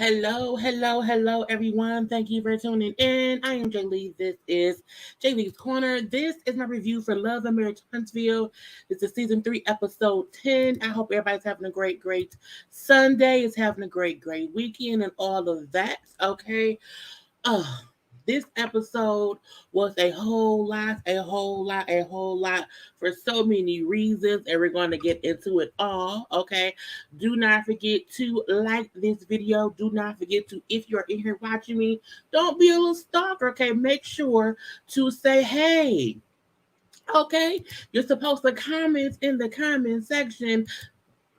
Hello, everyone. Thank you for tuning in. I am Jaylee. This is JayLeesCorner. This is my review for Love and Marriage Huntsville. This is season 3, episode 10. I hope everybody's having a great Sunday. Is having a great weekend and all of that. Okay. Uh, this episode was a whole lot for so many reasons, and we're going to get into it all. Okay, do not forget to like this video. Do not forget to, if you're in here watching me, don't be a little stalker. Okay, make sure to say hey. Okay, you're supposed to comment in the comment section.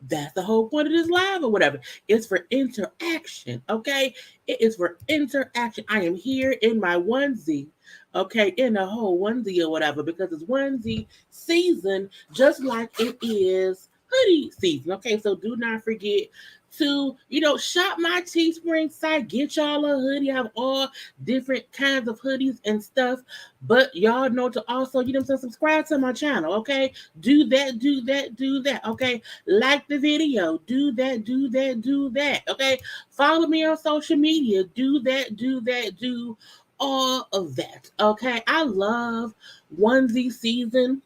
That's the whole point of this live or whatever. It's for interaction, okay? It is for interaction. I am here in my onesie, okay, in a whole onesie or whatever, because it's onesie season, just like it is hoodie season, okay? So do not forget to, shop my Teespring site, get y'all a hoodie. I have all different kinds of hoodies and stuff, but y'all know to also, subscribe to my channel, okay? Do that, okay? Like the video, do that, okay? Follow me on social media, do all of that, okay? I love onesie season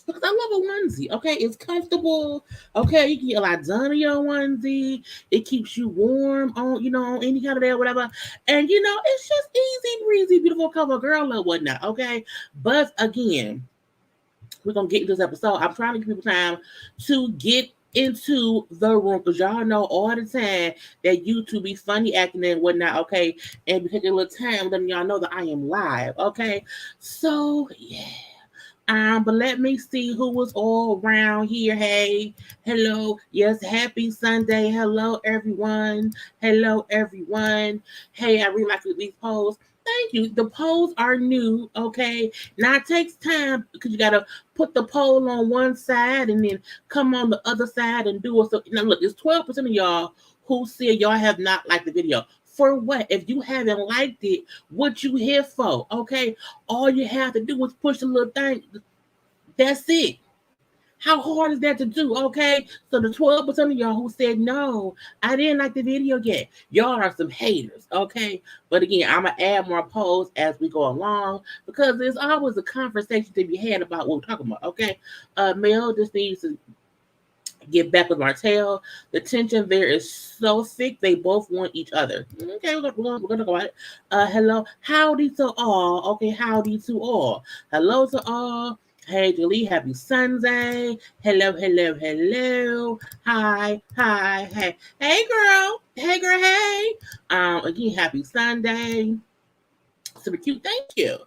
because I love a onesie, okay? It's comfortable, okay? You can get a lot done in your onesie. It keeps you warm on, on any kind of day or whatever. And, it's just easy breezy, beautiful cover girl or whatnot, okay? But again, we're going to get into this episode. I'm trying to give people time to get into the room because y'all know all the time that YouTube be funny acting and whatnot, okay? And we take a little time letting y'all know that I am live, okay? So, yeah. But let me see who was all around here. Hey, hello. Yes, happy Sunday. Hello, everyone. Hey, I really like these polls. Thank you. The polls are new, okay? Now it takes time because you gotta put the poll on one side and then come on the other side and do it. So now look, it's 12% of y'all who said y'all have not liked the video. For what? If you haven't liked it, what you here for? Okay, all you have to do is push the little thing. That's it. How hard is that to do? Okay, so the 12% of y'all who said no, I didn't like the video yet, y'all are some haters. Okay, but again, I'm gonna add more polls as we go along because there's always a conversation to be had about what we're talking about. Okay, Mel just needs to get back with Martell. The tension there is so thick, they both want each other. Okay, we're gonna talk about it. Hello, howdy to all. Okay, howdy to all. Hello to all. Hey, Julie, happy Sunday. Hello. Hi, hey. Hey, girl. Hey. Again, happy Sunday. Super cute. Thank you.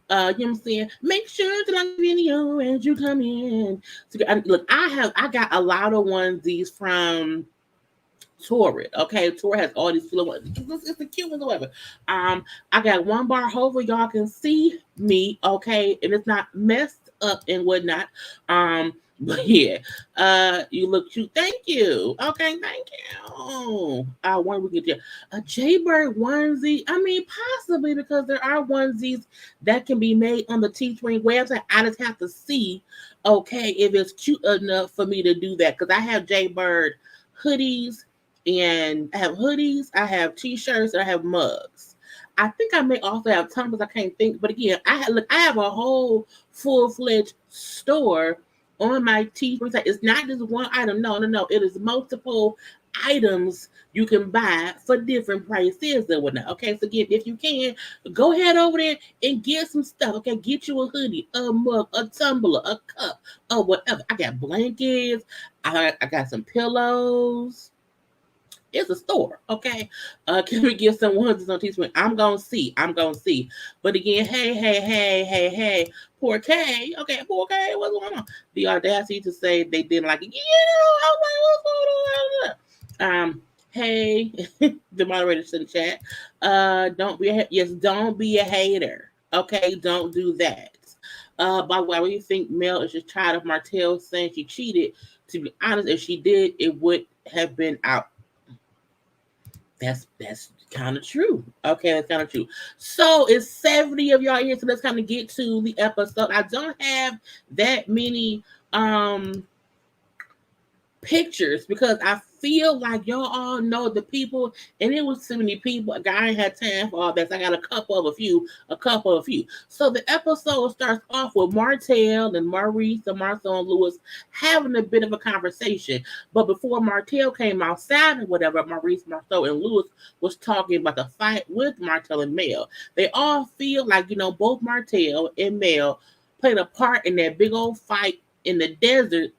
You know what I'm saying? Make sure to like the video as you come in. So, look, I got a lot of onesies from Torrid. Okay, Torrid has all these little ones. It's the cute ones, whatever. I got one bar. Hopefully, y'all can see me. Okay, and it's not messed up and whatnot. But yeah, you look cute. Thank you. Okay, thank you. When we get there, a JayBird onesie. I mean, possibly because there are onesies that can be made on the Teespring website. I just have to see, okay, if it's cute enough for me to do that because I have JayBird hoodies. And I have hoodies, I have t-shirts, and I have mugs. I think I may also have tumblers. I can't think, but again, I have a whole full-fledged store on my Teespring site. It's not just one item. No. It is multiple items you can buy for different prices and whatnot. Okay, so again, if you can, go ahead over there and get some stuff. Okay, get you a hoodie, a mug, a tumbler, a cup, or whatever. I got blankets. I got some pillows. It's a store, okay? Can we get some ones on Teespring? I'm gonna see. But again, hey, poor K. Okay, poor K, what's going on? The audacity to say they didn't like it. I was like, what's going on? Hey, the moderators in the chat. Don't be a hater. Okay, don't do that. By the way, I really think Mel is just tired of Martell saying she cheated. To be honest, if she did, it would have been out. That's kind of true. Okay, that's kind of true. So it's 70 of y'all here, so let's kind of get to the episode. I don't have that many pictures because I feel like y'all all know the people, and it was so many people. A guy ain't had time for all that. So I got a couple of few. So the episode starts off with Martell and Maurice and Marcel and Lewis having a bit of a conversation. But before Martell came outside or whatever, Maurice, Marcel, and Lewis was talking about the fight with Martell and Mel. They all feel like, both Martell and Mel played a part in that big old fight in the desert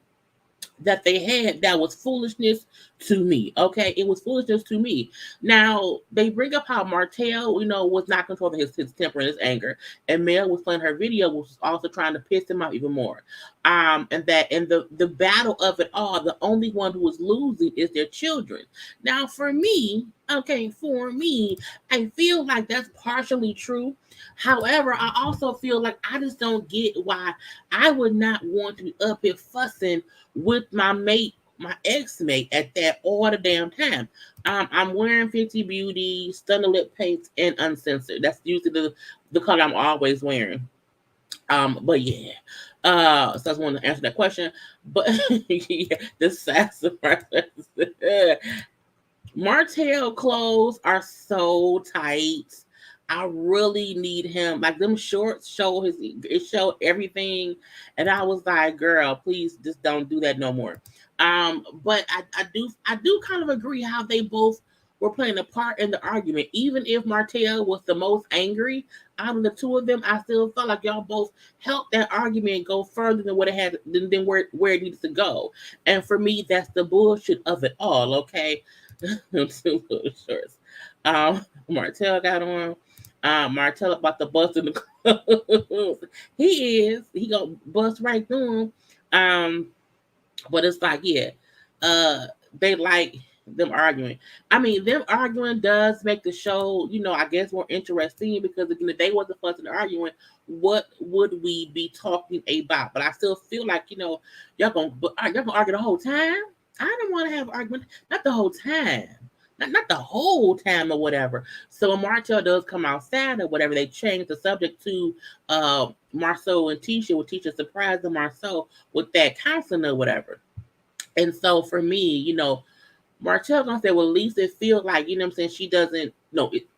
that they had that was foolishness to me. Okay, it was foolishness to me. Now they bring up how Martell, was not controlling his temper and his anger, and Mel was playing her video, which was also trying to piss him off even more. And that in the battle of it all, the only one who was losing is their children. Now, for me, I feel like that's partially true. However, I also feel like I just don't get why I would not want to be up here fussing with my mate, my ex-mate at that all the damn time. I'm wearing 50 Beauty, Stunner Lip Paints, and Uncensored. That's usually the color I'm always wearing. But yeah. So I just want to answer that question. But yeah, the sassafras. Martell clothes are so tight. I really need him. Like them shorts show everything. And I was like, girl, please just don't do that no more. But I do kind of agree how they both were playing a part in the argument. Even if Martell was the most angry out of the two of them, I still felt like y'all both helped that argument go further than what it had than where it needs to go. And for me, that's the bullshit of it all, okay? Two little shorts. Martell got on. Martell about to bust in the clothes. He gonna bust right through him. But it's like, yeah, they like them arguing. I mean, them arguing does make the show, I guess more interesting because if they wasn't fussing and arguing, what would we be talking about? But I still feel like, y'all gonna argue the whole time. I don't want to have an argument, not the whole time. Not the whole time or whatever. So when Martell does come outside or whatever, they change the subject to Marceau and Tisha, with Tisha surprising Marceau with that counseling or whatever. And so for me, Martell gonna say, well, at least it feels like, what I'm saying, she doesn't know it.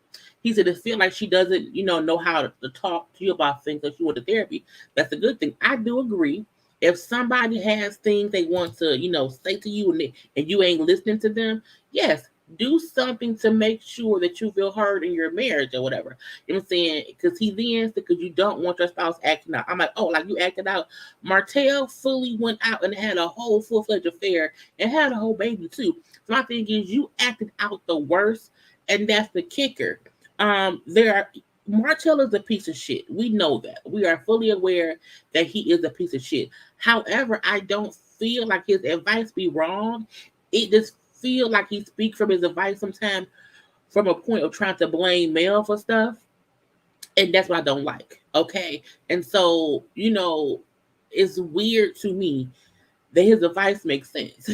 He said it feels like she doesn't, know how to talk to you about things that she went to therapy. That's a good thing. I do agree. If somebody has things they want to, say to you and you ain't listening to them, yes, do something to make sure that you feel heard in your marriage or whatever. You know what I'm saying? Because because you don't want your spouse acting out. I'm like, oh, like you acted out. Martell fully went out and had a whole full-fledged affair and had a whole baby too. So my thing is, you acted out the worst, and that's the kicker. Martell is a piece of shit. We know that. We are fully aware that he is a piece of shit. However, I don't feel like his advice be wrong. It just feel like he speaks from his advice sometimes from a point of trying to blame Mel for stuff. And that's what I don't like. Okay. And so, it's weird to me that his advice makes sense.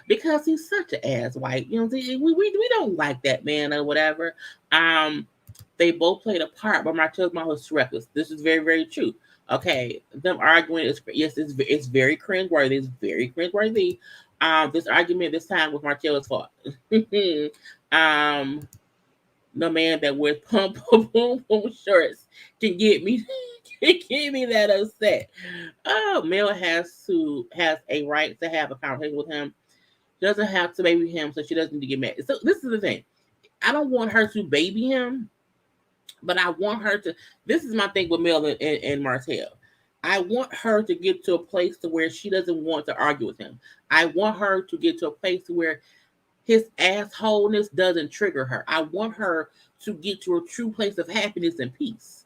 Because he's such an ass white. You know what I'm saying? We don't like that man or whatever. They both played a part, but Martell's mom was reckless. This is very, very true. Okay, them arguing it's very cringeworthy. It's very cringeworthy. This argument this time with Martell's fault. The man that wears pump boom boom shorts can get me that upset. Oh, Mel has a right to have a conversation with him. She doesn't have to baby him, so she doesn't need to get mad. So this is the thing. I don't want her to baby him, but I want her to. This is my thing with Mel and Martell. I want her to get to a place to where she doesn't want to argue with him. I want her to get to a place where his assholeness doesn't trigger her. I want her to get to a true place of happiness and peace.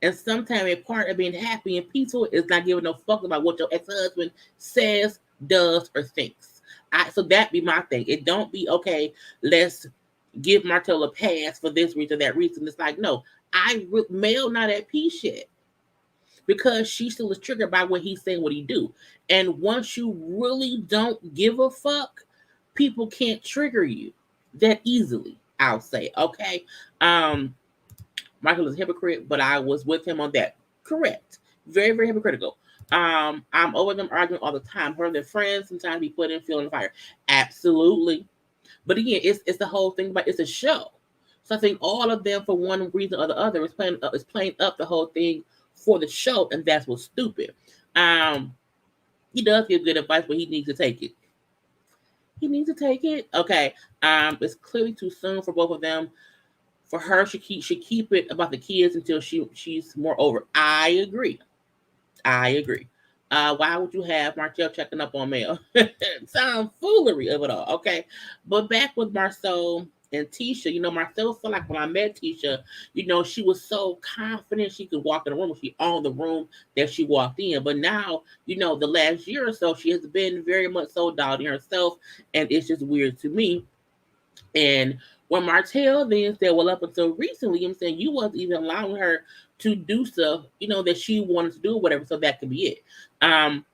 And sometimes a part of being happy and peaceful is not giving no fuck about what your ex-husband says, does, or thinks. So that be my thing. It don't be, okay, let's give Martell a pass for this reason, that reason. It's like, no, Mel not at peace yet. Because she still is triggered by what he's saying, what he do. And once you really don't give a fuck, people can't trigger you that easily, I'll say. Okay. Michael is a hypocrite, but I was with him on that. Correct. Very, very hypocritical. I'm over them arguing all the time. Her and their friends sometimes be put in fuel in the fire. Absolutely. But again, it's the whole thing about it's a show. So I think all of them, for one reason or the other, is playing up the whole thing for the show, and that's what's stupid. Um, he does give good advice, but he needs to take it. He needs to take it. Okay. It's clearly too soon for both of them. For her, she keep it about the kids until she's more over. I agree. I agree. Why would you have Martell checking up on Mel? Sound foolery of it all. Okay. But back with Marceau and Tisha, Marcel felt like when I met Tisha, she was so confident she could walk in the room. She owned the room that she walked in. But now, the last year or so, she has been very much so doubting herself. And it's just weird to me. And when Martell then said, well, up until recently, I'm saying you wasn't even allowing her to do stuff, that she wanted to do or whatever. So that could be it. And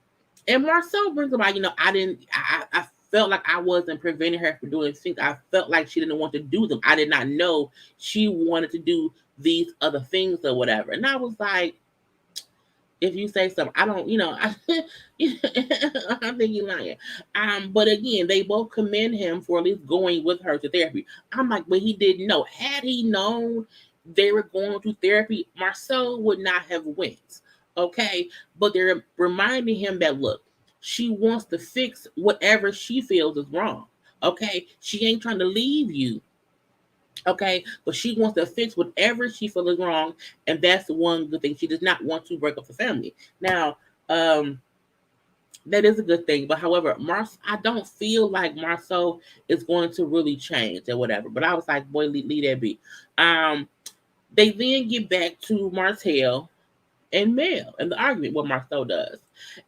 Marcel brings about, I felt like I wasn't preventing her from doing things. I felt like she didn't want to do them. I did not know she wanted to do these other things or whatever. And I was like, if you say something, I don't, I think you're lying. But again, they both commend him for at least going with her to therapy. I'm like, but he didn't know. Had he known they were going to therapy, Marcel would not have went. Okay, but they're reminding him that look, she wants to fix whatever she feels is wrong. Okay, she ain't trying to leave you. Okay, but she wants to fix whatever she feels is wrong, and that's the one good thing. She does not want to break up the family. Now, that is a good thing. But however, I don't feel like Marceau is going to really change or whatever. But I was like, boy, leave that be. They then get back to Martell and Mel and the argument what Marceau does.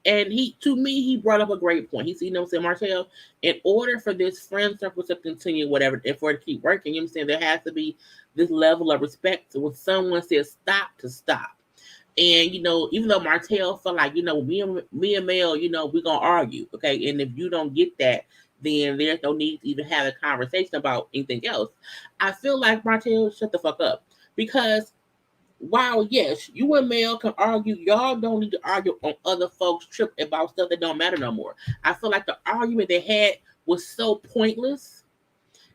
And to me, he brought up a great point. He said, saying, Martell, in order for this friend circle to continue, whatever, and for it to keep working, saying there has to be this level of respect. So when someone says stop, to stop. And even though Martell felt like, me and Mel, we're gonna argue, okay. And if you don't get that, then there's no need to even have a conversation about anything else. I feel like Martell shut the fuck up because while yes, you and Mel can argue, y'all don't need to argue on other folks' trip about stuff that don't matter no more. I feel like the argument they had was so pointless.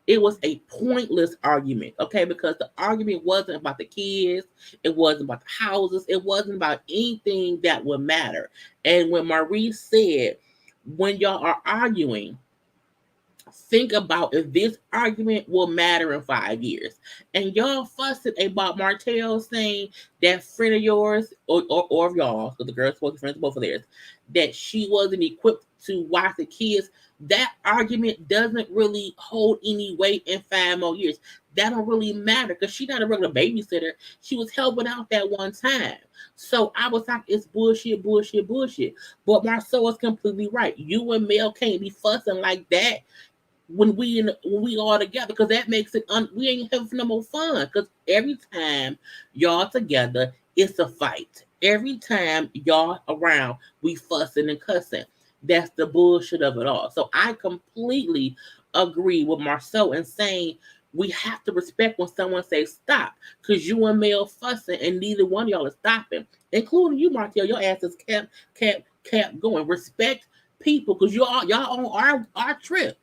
It was a pointless argument, okay? Because the argument wasn't about the kids, it wasn't about the houses, it wasn't about anything that would matter. And when Maurice said, when y'all are arguing, think about if this argument will matter in 5 years. And y'all fussing about Martell saying that friend of yours or of y'all, because the girls supposed to be friends both of theirs, that she wasn't equipped to watch the kids. That argument doesn't really hold any weight in 5 more years. That don't really matter because she's not a regular babysitter. She was helping out that one time. So I was like, it's bullshit, bullshit, bullshit. But Marceau is completely right. You and Mel can't be fussing like that when we all together, because that makes it we ain't having no more fun. Because every time y'all together, it's a fight. Every time y'all around, we fussing and cussing. That's the bullshit of it all. So I completely agree with Marceau in saying we have to respect when someone says stop, because you and Mel fussing and neither one of y'all is stopping, including you, Martell. Your ass is kept going. Respect people, because y'all on our trip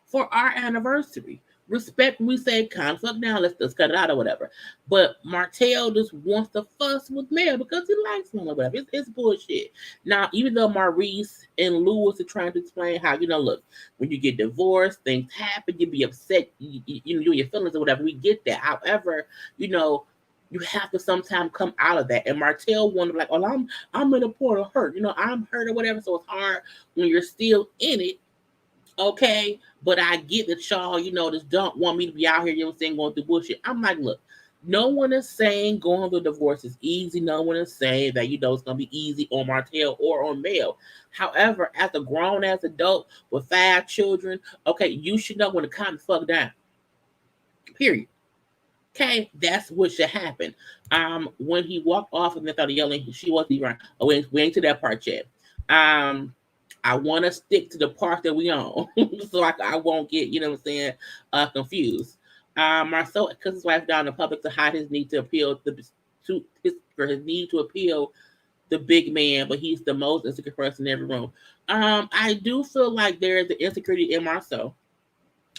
for our anniversary. Respect when we say kind of fuck down, let's cut it out or whatever. But Martell just wants to fuss with Mel because he likes him or whatever. It's bullshit. Now, even though Maurice and Louis are trying to explain how, look, when you get divorced, things happen, you be upset, you your feelings or whatever. We get that. However, you have to sometimes come out of that. And Martell wanted to be like, oh, I'm in a point of hurt. I'm hurt or whatever. So it's hard when you're still in it. Okay, but I get that y'all, just don't want me to be out here, going through bullshit. I'm like, look, no one is saying going through divorce is easy. No one is saying that, it's going to be easy on Martell or on Mel. However, as a grown-ass adult with 5 children, okay, you should know when to calm the fuck down. Period. Okay, that's what should happen. When he walked off and they started yelling, she wasn't even right. Oh, we ain't to that part yet. I want to stick to the part that we own, so I won't get, confused. Marceau cuts his wife down in public to hide his need to appeal to his for his need to appeal the big man, but he's the most insecure person in every room. I do feel like there is an insecurity in Marcel,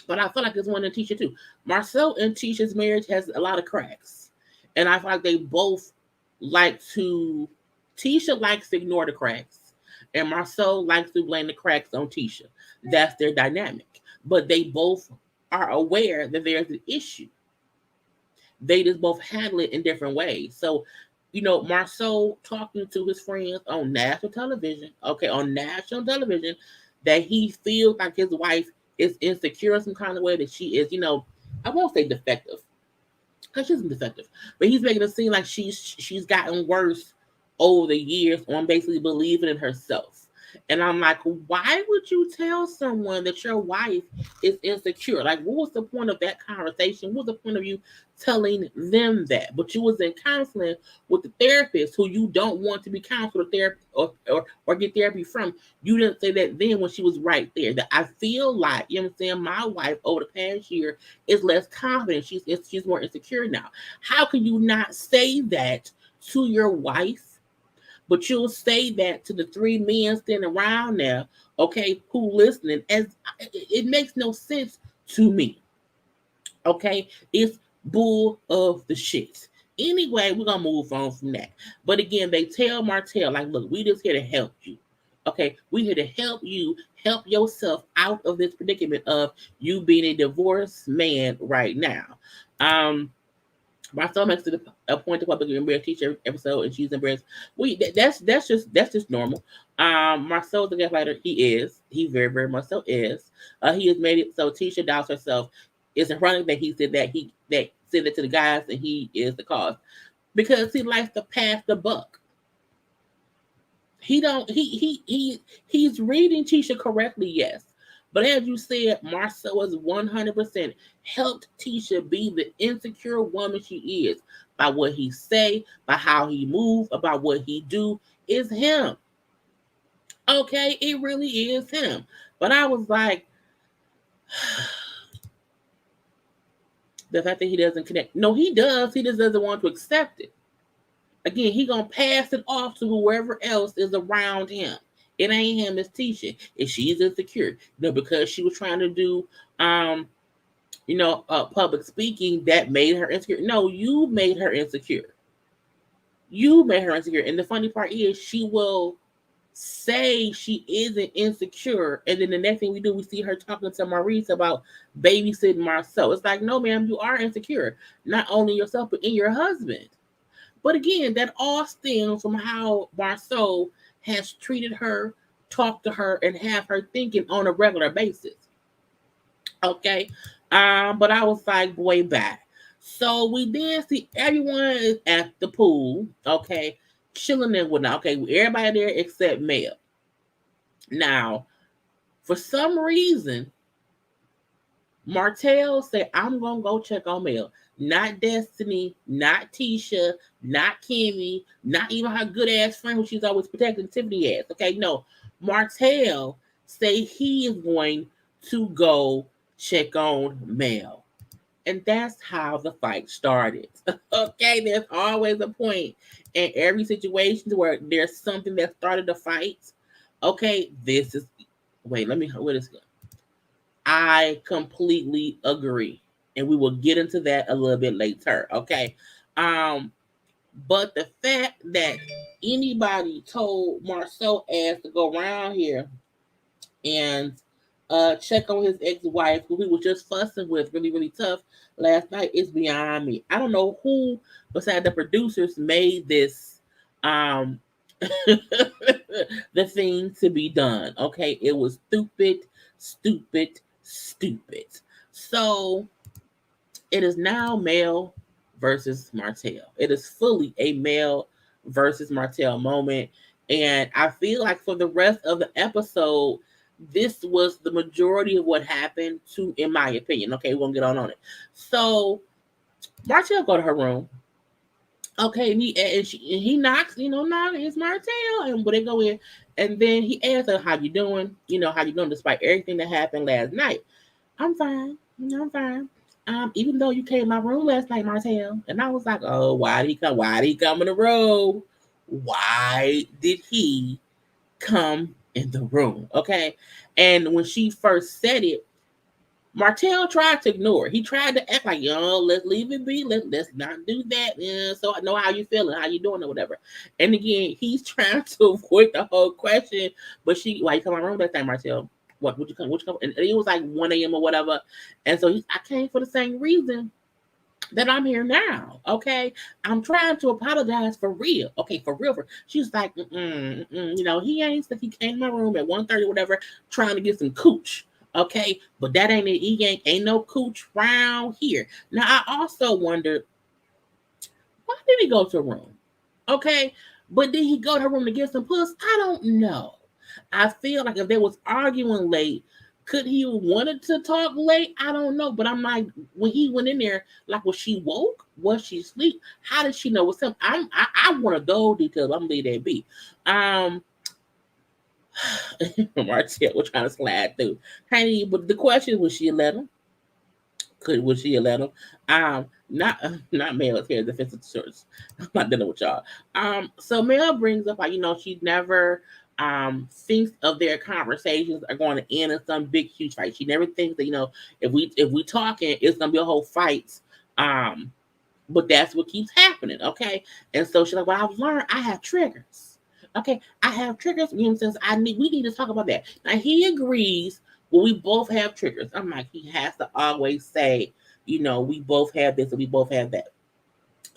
but I feel like there's one in Tisha too. Marcel and Tisha's marriage has a lot of cracks, and I feel like they both like to. Tisha likes to ignore the cracks, and Marcel likes to blame the cracks on Tisha. That's their dynamic, but they both are aware that there's an issue. They just both handle it in different ways. So, Marceau talking to his friends on national television, okay, on national television, that he feels like his wife is insecure in some kind of way, that she is, I won't say defective, because she isn't defective, but he's making it seem like she's gotten worse over the years on basically believing in herself. And I'm like, why would you tell someone that your wife is insecure? Like, what was the point of that conversation? What was the point of you telling them that? But you was in counseling with the therapist who you don't want to be counseled or therapy or get therapy from. You didn't say that then when she was right there. That I feel like, you know what I'm saying, my wife over the past year is less confident. She's more insecure now. How can you not say that to your wife? But you'll say that to the three men standing around there, okay, who listening, as it makes no sense to me. Okay, it's bull of the shit. Anyway, we're gonna move on from that. But again, they tell Martell, like, look, we just here to help you. Okay, we here to help you help yourself out of this predicament of you being a divorced man right now. Marcel makes it a point to publicly embarrass Tisha episode, and she's embarrassed. That's just normal. Marcel's a gaslighter. He very very much so is. He has made it so Tisha doubts herself. It's ironic that he said that said that to the guys, and he is the cause because he likes to pass the buck. He don't he's reading Tisha correctly, yes. But as you said, Marcel has 100% helped Tisha be the insecure woman she is by what he say, by how he move, about what he do. Is him. Okay, it really is him. But I was like, the fact that he doesn't connect. No, he does. He just doesn't want to accept it. Again, he gonna pass it off to whoever else is around him. It ain't him, it's Tisha. If she's insecure, because she was trying to do, public speaking, that made her insecure. No, you made her insecure. You made her insecure. And the funny part is, she will say she isn't insecure, and then the next thing we do, we see her talking to Maurice about babysitting Marcel. It's like, no, ma'am, you are insecure, not only yourself but in your husband. But again, that all stems from how Marceau has treated her, talked to her, and have her thinking on a regular basis. Okay. But I was like, boy, bye. So we then see everyone is at the pool, okay, chilling and whatnot. Okay, everybody there except Mel. Now, for some reason, Martell said, I'm gonna go check on Mel. Not Destiny, not Tisha, not Kimmy, not even her good ass friend who she's always protecting Tiffany ass. Okay, no. Martell say he is going to go check on Mel. And that's how the fight started. Okay, there's always a point in every situation where there's something that started the fight. Okay, where is it? I completely agree. And we will get into that a little bit later. Okay. But the fact that anybody told Marcel ass to go around here and check on his ex-wife, who he was just fussing with really, really tough last night, is beyond me. I don't know who besides the producers made this the thing to be done. Okay. It was stupid. So it is now Mel versus Martell. It is fully a Mel versus Martell moment. And I feel like for the rest of the episode, this was the majority of what happened to, in my opinion. Okay, we're gonna get on it. So Martell go to her room. Okay, and he knocks, knock, it's Martell, and when they go in, and then he asks her, how you doing? How you doing despite everything that happened last night? I'm fine. I'm fine. Even though you came in my room last night, Martell, and I was like, oh, why did he come? Why did he come in the room? Why did he come in the room? Okay. And when she first said it, Martell tried to ignore it. He tried to act like, let's leave it be. Let's not do that. Yeah, so I know how you feeling, how you doing or whatever. And again, he's trying to avoid the whole question. But why you come in my room that time, Martell? What would you come? Would you come? And it was like 1 a.m. or whatever. And so I came for the same reason that I'm here now. Okay. I'm trying to apologize for real. Okay, for real. She's like, he ain't he came in my room at 1:30 or whatever, trying to get some cooch. Okay, but that ain't it. He ain't no cooch round here. Now I also wondered, why did he go to a room? Okay, but did he go to her room to get some puss? I don't know. I feel like if they was arguing late, could he wanted to talk late? I don't know. But I'm like, when he went in there, like, was she woke? Was she asleep? How did she know what's up? I want to those details. I'm gonna leave that be. Martell, we're trying to slide through. Honey, but the question was, she let him? Would she let him? Not Mel here, defensive shorts. I'm not dealing with y'all. So Mel brings up, like, she never thinks of their conversations are going to end in some big huge fight. She never thinks that, if we talking, it's gonna be a whole fight. But that's what keeps happening, okay? And so she's like, well, I've learned I have triggers. Okay, I have triggers. Since we need to talk about that. Now he agrees. Well, we both have triggers. I'm like, he has to always say, we both have this and we both have that.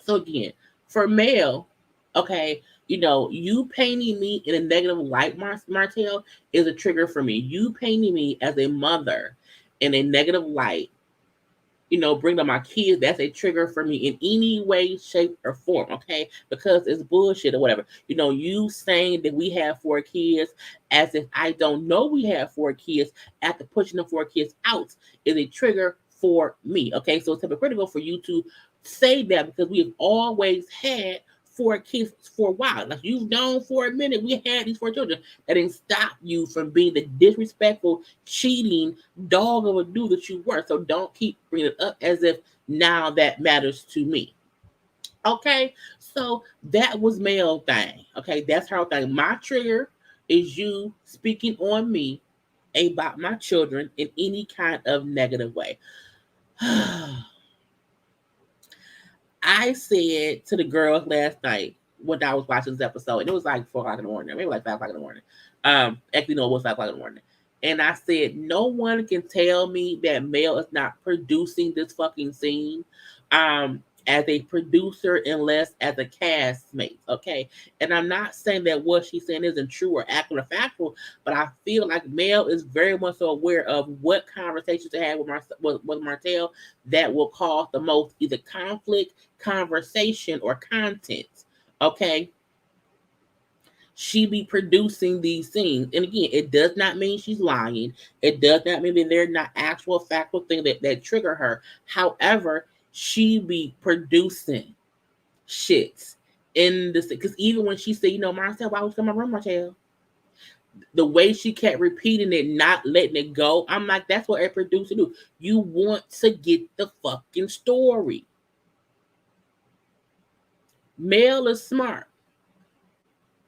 So again, for Mel, okay, you painting me in a negative light, Martell, is a trigger for me. You painting me as a mother in a negative light, bring up my kids, that's a trigger for me in any way, shape, or form, okay? Because it's bullshit or whatever. You saying that we have 4 kids as if I don't know we have 4 kids after pushing the 4 kids out is a trigger for me, okay? So it's hypocritical for you to say that because we have always had 4 kids for a while. Like, you've known for a minute we had these 4 children. That didn't stop you from being the disrespectful, cheating dog of a dude that you were. So don't keep bringing it up as if now that matters to me. Okay, so that was Mel thing. Okay, that's her thing. My trigger is you speaking on me about my children in any kind of negative way. I said to the girls last night when I was watching this episode, and it was like 4 o'clock in the morning, maybe like 5 o'clock in the morning. Actually, no, it was 5 o'clock in the morning. And I said, no one can tell me that Mel is not producing this fucking scene as a producer unless as a castmate, okay? And I'm not saying that what she's saying isn't true or accurate or factual, but I feel like Mel is very much so aware of what conversations to have with Martell that will cause the most either conflict, conversation, or content, okay? She be producing these things. And again, it does not mean she's lying. It does not mean that they're not actual factual things that trigger her. However, she be producing shit in this. Because even when she said, Marcel, why was you in my room, Marcel? The way she kept repeating it, not letting it go, I'm like, that's what a producer do. You want to get the fucking story. Mel is smart.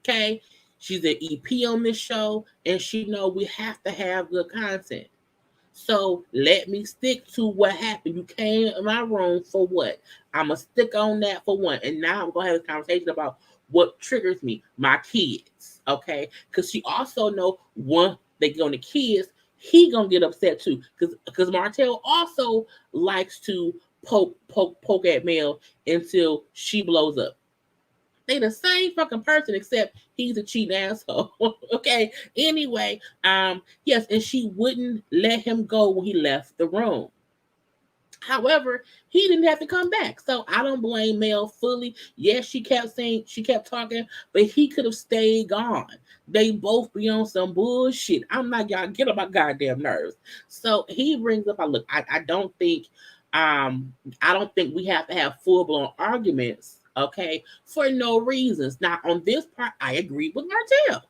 Okay, she's an EP on this show, and she know we have to have good content. So let me stick to what happened. You came in my room for what? I'm gonna stick on that for one. And now I'm gonna have a conversation about what triggers me, my kids. Okay, because she also know once they get on the kids, he gonna get upset too. Because Martell also likes to poke at Mel until she blows up. They the same fucking person, except he's a cheating asshole. Okay. Anyway, yes, and she wouldn't let him go when he left the room. However, he didn't have to come back. So I don't blame Mel fully. Yes, she kept talking, but he could have stayed gone. They both be on some bullshit. I'm not, y'all get on my goddamn nerves. So he brings up, I don't think we have to have full-blown arguments, okay, for no reasons. Now, on this part, I agree with Martell.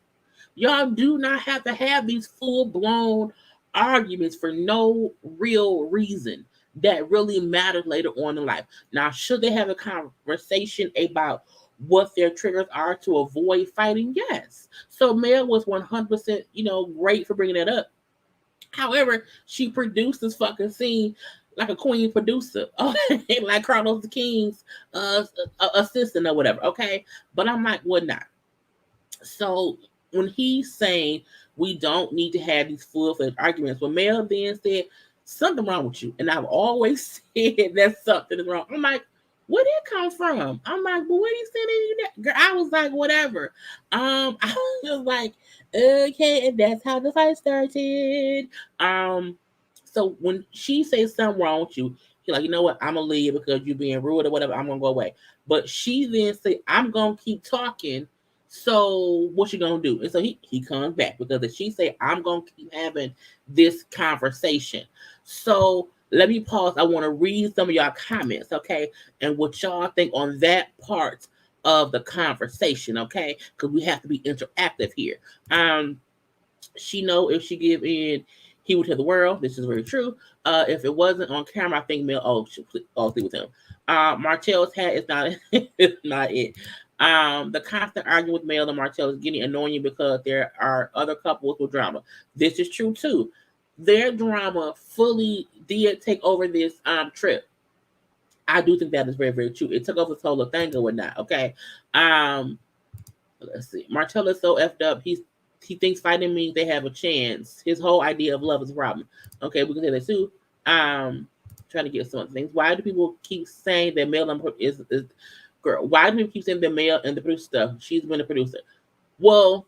Y'all do not have to have these full-blown arguments for no real reason. that really matters later on in life. Now, should they have a conversation about what their triggers are to avoid fighting? Yes. So Mel was 100%, great for bringing that up. However, she produced this fucking scene like a queen producer, okay, like Carlos the King's uh, assistant or whatever, okay. But I'm like, what not? So when he's saying we don't need to have these full-fledged arguments, when Mel then said something wrong with you, and I've always said that something is wrong. I'm like, where did it come from? I'm like, but what he said you that? Girl, I was like, whatever. I was just like, okay, and that's how the fight started. So when she says something wrong with you, she's like, you know what? I'm gonna leave because you're being rude or whatever. I'm gonna go away. But she then say, I'm gonna keep talking. So what you gonna do? And so he comes back because if she say, I'm gonna keep having this conversation. So let me pause. I want to read some of y'all comments, okay? And what y'all think on that part of the conversation, okay? Because we have to be interactive here. She know if she give in, he would tell the world. This is very true. If it wasn't on camera, I think Mel. Oh, sleep with him. Martell's hat is not. It's not it. The constant arguing with Mel and Martell is getting annoying because there are other couples with drama. This is true too. Their drama fully did take over this trip. I do think that is very, very true. It took over this whole thing or whatnot. Okay. Let's see. Martell is so effed up. He thinks fighting means they have a chance. His whole idea of love is a problem. Okay, we can say that too. Trying to get some things. Why do people keep saying that Mel is girl? Why do people keep saying that Mel and the producer stuff? She's been a producer. Well,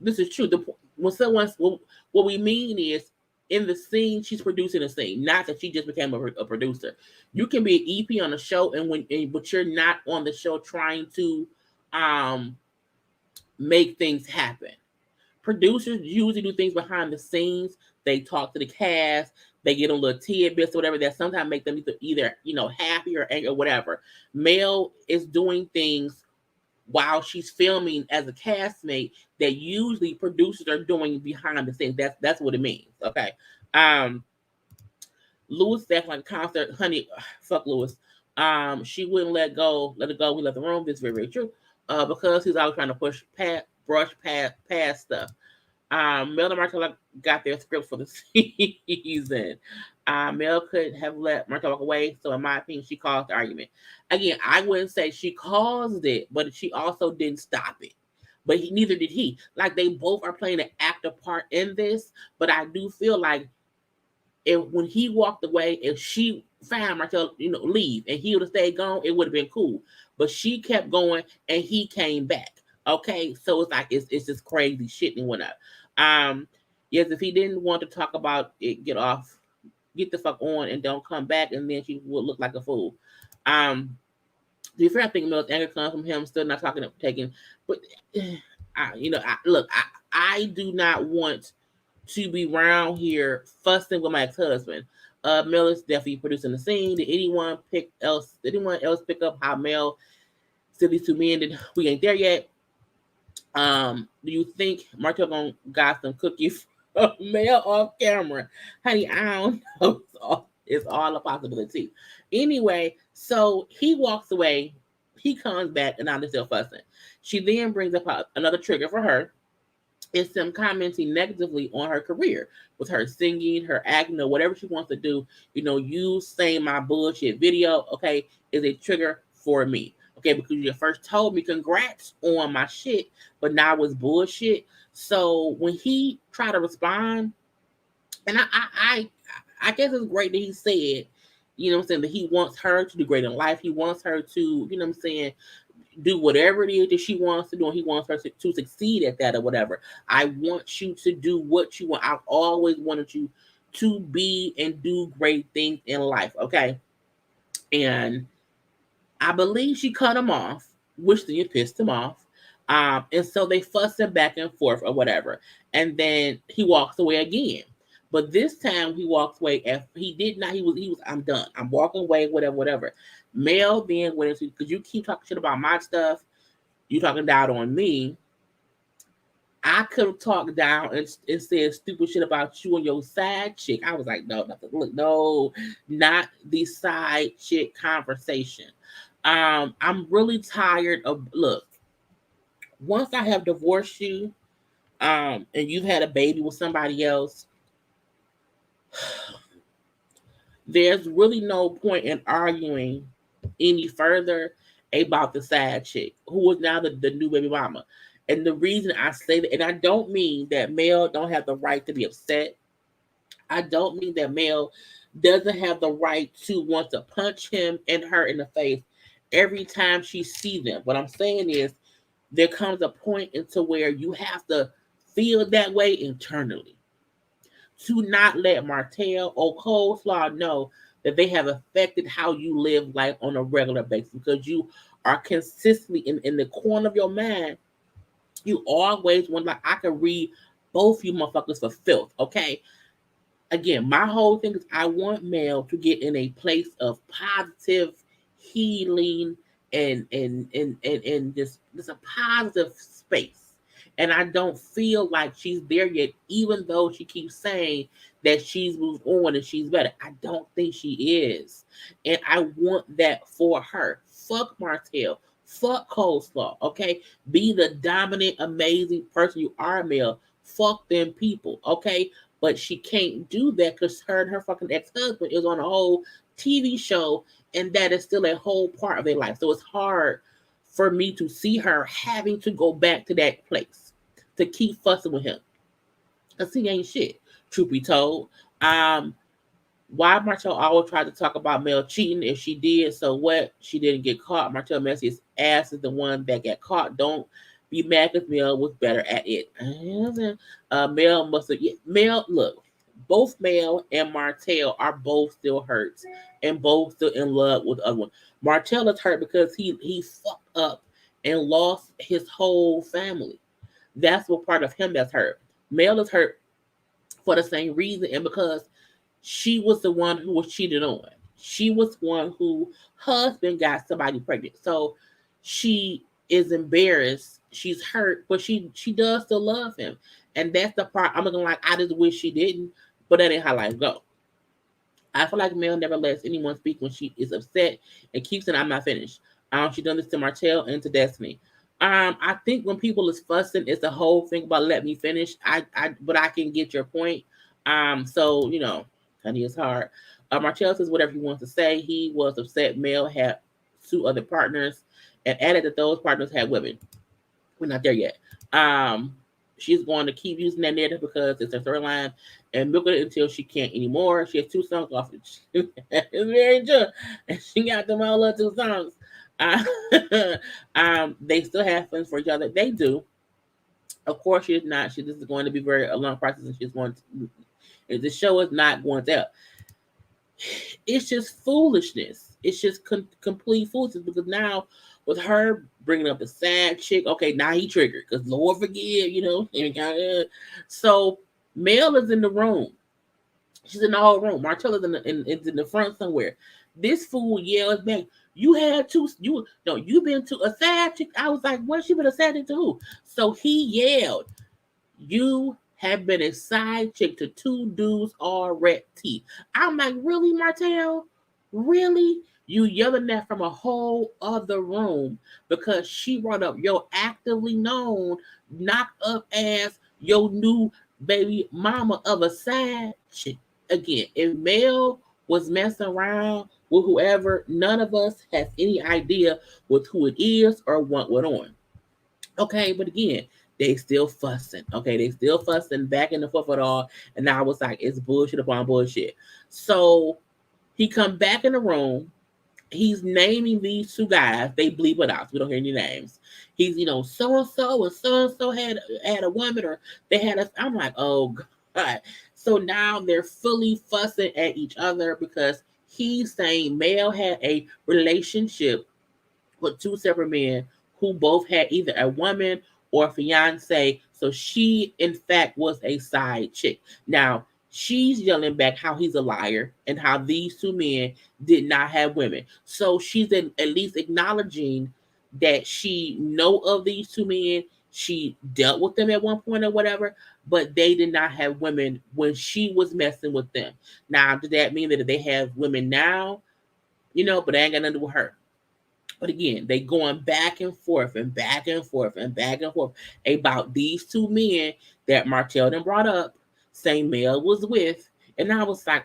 this is true. When someone's what we mean is in the scene, she's producing a scene, not that she just became a producer. You can be an EP on a show, but you're not on the show trying to make things happen. Producers usually do things behind the scenes. They talk to the cast. They get them little tidbits or whatever that sometimes make them either happy or angry or whatever. Mel is doing things while she's filming as a castmate that usually producers are doing behind the scenes. That's what it means. Okay. Lewis acting like a concert, honey. Fuck Lewis. She wouldn't let it go. We left the room. This is very, very true. Because he's always trying to brush past stuff. Mel and Martell got their script for the season. Mel could have let Martell walk away, so in my opinion, she caused the argument. Again, I wouldn't say she caused it, but she also didn't stop it. But neither did he. Like, they both are playing an active part in this, but I do feel like when he walked away, if she found Martell, leave, and he would have stayed gone, it would have been cool. But she kept going, and he came back. Okay, so it's like it's just crazy shit and whatnot. Yes, if he didn't want to talk about it, get the fuck on, and don't come back, and then she would look like a fool. To be fair, I think Mel's anger comes from him still not taking. But I do not want to be around here fussing with my ex-husband. Mel is definitely producing the scene. Did anyone else pick up how Mel said these two men that we ain't there yet? Do you think Martell got some cookies from Mel off camera? Honey, I don't know. It's all a possibility. Anyway, so he walks away. He comes back, and now they're still fussing. She then brings up another trigger for her. It's them commenting negatively on her career with her singing, her acting, or whatever she wants to do. You saying my bullshit video, okay, is a trigger for me. Okay, because you first told me congrats on my shit, but now it's bullshit. So when he tried to respond, and I guess it's great that he said, that he wants her to do great in life. He wants her to, do whatever it is that she wants to do, and he wants her to succeed at that or whatever. I want you to do what you want. I've always wanted you to be and do great things in life, okay? And I believe she cut him off, which then pissed him off. And so they fussing back and forth or whatever. And then he walks away again. But this time he walks away after he did not, he was, I'm done. I'm walking away, whatever. Mel then went into, because you keep talking shit about my stuff, you talking down on me. I could have talked down and said stupid shit about you and your side chick. I was like, no, nothing. Look, no, not the side chick conversation. I'm really tired of look. Once I have divorced you, and you've had a baby with somebody else, there's really no point in arguing any further about the side chick who is now the new baby mama. And the reason I say that, and I don't mean that Mel don't have the right to be upset. I don't mean that Mel doesn't have the right to want to punch him and her in the face every time she sees them. What I'm saying is there comes a point into where you have to feel that way internally to not let Martell or Coleslaw know that they have affected how you live life on a regular basis because you are consistently in the corner of your mind. You always want, like, I can read both you motherfuckers for filth, okay? Again, my whole thing is I want Mel to get in a place of positive healing and just a positive space. And I don't feel like she's there yet, even though she keeps saying that she's moved on and she's better. I don't think she is. And I want that for her. Fuck Martell. Fuck Coleslaw. Okay? Be the dominant, amazing person you are, Mel. Fuck them people. Okay? But she can't do that because her and her fucking ex-husband is on a whole TV show, and that is still a whole part of their life. So it's hard for me to see her having to go back to that place to keep fussing with him. Because he ain't shit, truth be told. Why Martell always tried to talk about Mel cheating? If she did, so what? She didn't get caught. Martell Messie's ass is the one that got caught. Don't be mad because Mel was better at it. Mel must have. Mel, look, both Mel and Martell are both still hurt and both still in love with the other one. Martell is hurt because he fucked up and lost his whole family. That's what part of him that's hurt. Mel is hurt for the same reason and because she was the one who was cheated on. She was one who husband got somebody pregnant. So she is embarrassed. She's hurt, but she does still love him. And that's the part I'm looking like I just wish she didn't, but that ain't how life go. I feel like Mel never lets anyone speak when she is upset and keeps saying I'm not finished. She done this to Martell and to Destiny. I think when people is fussing, it's the whole thing about let me finish. But I can get your point. So you know, honey, it's hard. Martell says whatever he wants to say. He was upset Mel had two other partners and added that those partners had women. We're not there yet. She's going to keep using that narrative because it's her storyline and milk it until she can't anymore. She has two songs off it. It's very true. And she got them all up 2 songs. They still have feelings for each other. They do. Of course, she's not. This is going to be very a long process, and she's going to. The show is not going to. It's just foolishness. It's just complete foolishness because now with her bringing up the sad chick, okay, now he triggered because Lord forgive, you know. So Mel is in the room. She's in the whole room. Martell is in the front somewhere. This fool yells back, "You had two, you've been to a sad chick." I was like, "What? She been a sad chick to who?" So he yelled, "You have been a side chick to two dudes already." I'm like, really, Martell? Really? You yelling that from a whole other room because she brought up your actively known, knocked up ass, your new baby mama of a side chick. Again, if Mel was messing around with whoever, none of us has any idea with who it is or what went on. Okay, but again, they still fussing. Okay, they still fussing back and forth at all. And I was like, it's bullshit upon bullshit. So he come back in the room. He's naming these two guys. They bleep it out. So we don't hear any names. He's, so and so had a woman, or they had a. I'm like, oh God. So now they're fully fussing at each other because he's saying Mel had a relationship with two separate men who both had either a woman or a fiance. So she, in fact, was a side chick. Now, she's yelling back how he's a liar and how these two men did not have women. So she's at least acknowledging that she know of these two men. she dealt with them at one point or whatever, but they did not have women when she was messing with them. Now, does that mean that they have women now? But they ain't got nothing to do with her. But again, they going back and forth and back and forth and back and forth about these two men that Martell then brought up, saying Mel was with. And I was like,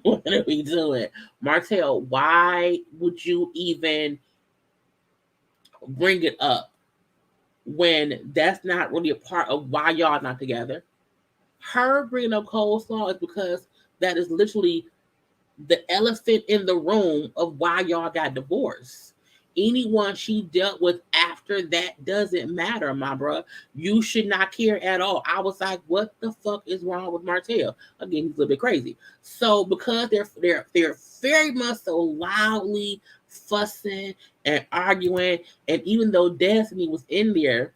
what are we doing? Martell, why would you even bring it up when that's not really a part of why y'all not together? Her bringing up coleslaw is because that is literally the elephant in the room of why y'all got divorced. Anyone she dealt with after that doesn't matter, my bro. You should not care at all. I was like, what the fuck is wrong with Martell? Again, he's a little bit crazy. So because they're very much so loudly fussing and arguing, and even though Destiny was in there,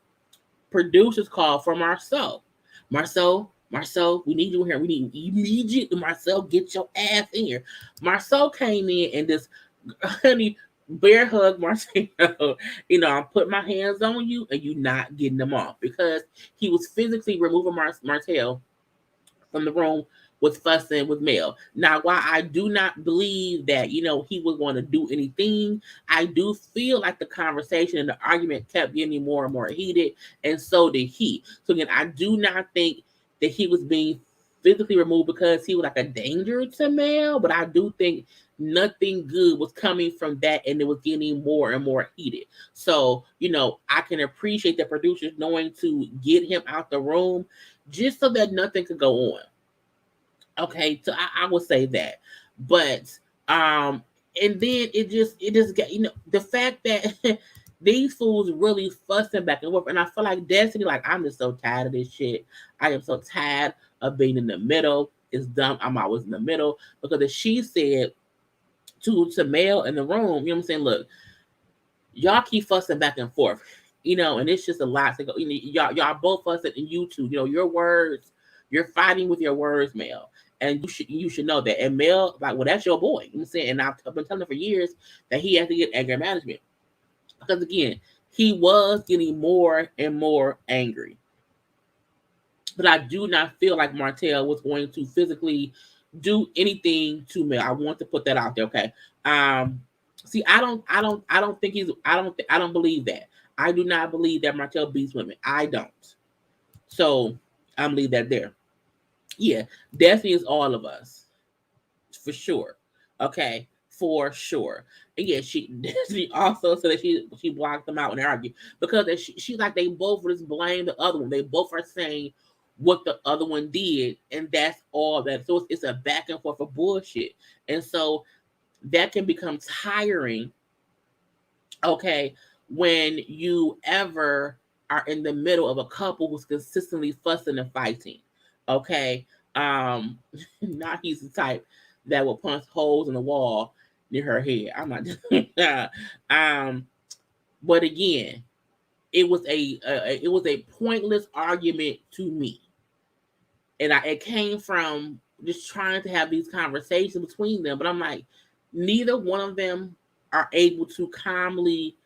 producers called for Marceau. Marceau, we need you in here. We need you. Marceau, get your ass in here. Marceau came in and this honey bear hug Marcelo. I'm putting my hands on you and you not getting them off, because he was physically removing Martell from the room with fussing with Mel. Now, while I do not believe that, he was going to do anything, I do feel like the conversation and the argument kept getting more and more heated, and so did he. So again, I do not think that he was being physically removed because he was like a danger to Mel, but I do think nothing good was coming from that, and it was getting more and more heated. So, I can appreciate the producers knowing to get him out the room just so that nothing could go on. Okay, so I would say that. But and then it just got, the fact that these fools really fussing back and forth, and I feel like Destiny, like, I'm just so tired of this shit. I am so tired of being in the middle. It's dumb. I'm always in the middle, because as she said to Mel in the room, you know what I'm saying? Look, y'all keep fussing back and forth, and it's just a lot to go. Y'all both fussing, and you two, your words, you're fighting with your words, Mel. And you should know that. And Mel, like, well, that's your boy. You know what I'm saying? And I've been telling him for years that he has to get anger management. Because again, he was getting more and more angry. But I do not feel like Martell was going to physically do anything to Mel. I want to put that out there, okay? See, I don't think I don't believe that. I do not believe that Martell beats women. I don't. So I'm leave that there. Yeah, Destiny is all of us, for sure. Okay, for sure. And yeah, she also said that she blocked them out when they argue, because she's like, they both just blame the other one. They both are saying what the other one did, and that's all that. So it's a back and forth of bullshit, and so that can become tiring. Okay, when you ever are in the middle of a couple who's consistently fussing and fighting. Okay. Um, Not he's the type that will punch holes in the wall near her head. I'm not doing that. But again, it was a pointless argument to me. And it came from just trying to have these conversations between them. But I'm like, neither one of them are able to calmly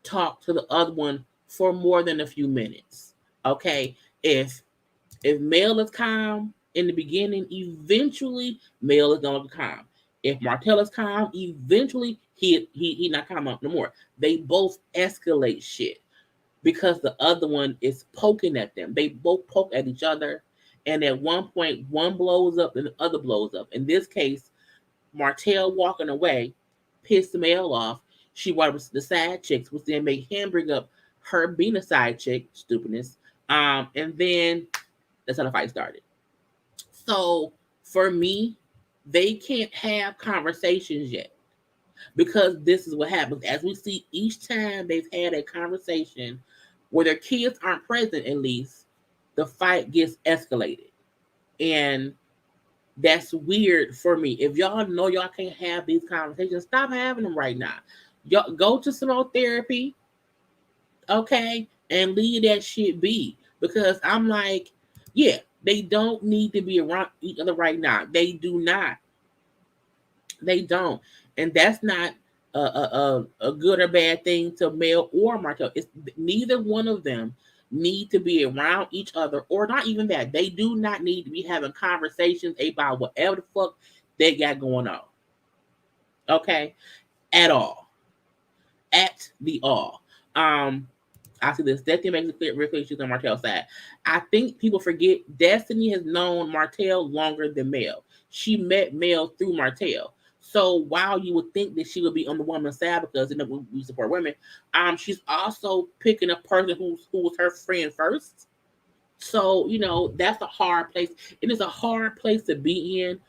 talk to the other one for more than a few minutes. Okay. If Mel is calm in the beginning, eventually Mel is gonna be calm. If Martell is calm, eventually he not calm up no more. They both escalate shit because the other one is poking at them. They both poke at each other, and at one point one blows up and the other blows up. In this case, Martell walking away pissed Mel off. She brought up the side chicks, which then made him bring up her being a side chick, stupidness. And then that's how the fight started. So for me, they can't have conversations yet, because this is what happens. As we see, each time they've had a conversation where their kids aren't present, at least, the fight gets escalated. And that's weird for me. If y'all know y'all can't have these conversations, stop having them right now. Y'all go to some more therapy, okay, and leave that shit be. Because I'm like, yeah, they don't need to be around each other right now. They do not. They don't. And that's not a good or bad thing to Mel or Martell. It's neither one of them need to be around each other, or not even that. They do not need to be having conversations about whatever the fuck they got going on. Okay, at all, at the all. I see this. Destiny makes it clear, real clear she's on Martell's side. I think people forget Destiny has known Martell longer than Mel. She met Mel through Martell. So while you would think that she would be on the woman's side because we support women, she's also picking a person who was her friend first. So that's a hard place. It is a hard place to be in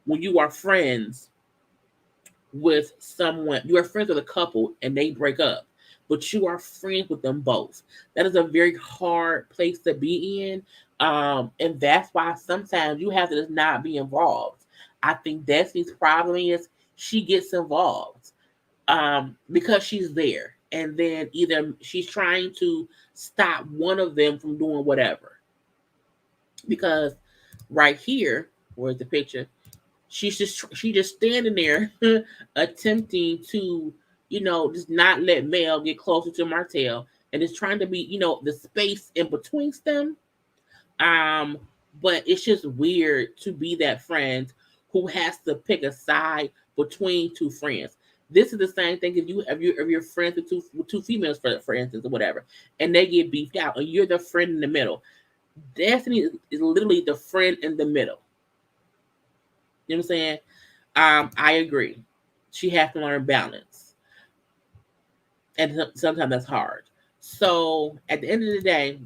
when you are friends with someone. You are friends with a couple and they break up, but you are friends with them both. That is a very hard place to be in. And that's why sometimes you have to just not be involved. I think Destiny's problem is she gets involved because she's there. And then either she's trying to stop one of them from doing whatever. Because right here, where's the picture? She just standing there attempting to, just not let Mel get closer to Martell, and is trying to be, the space in between them. But it's just weird to be that friend who has to pick a side between two friends. This is the same thing if you're friends with two females, for instance, or whatever, and they get beefed out, and you're the friend in the middle. Destiny is literally the friend in the middle. You know what I'm saying? I agree. She has to learn balance. And sometimes that's hard. So at the end of the day,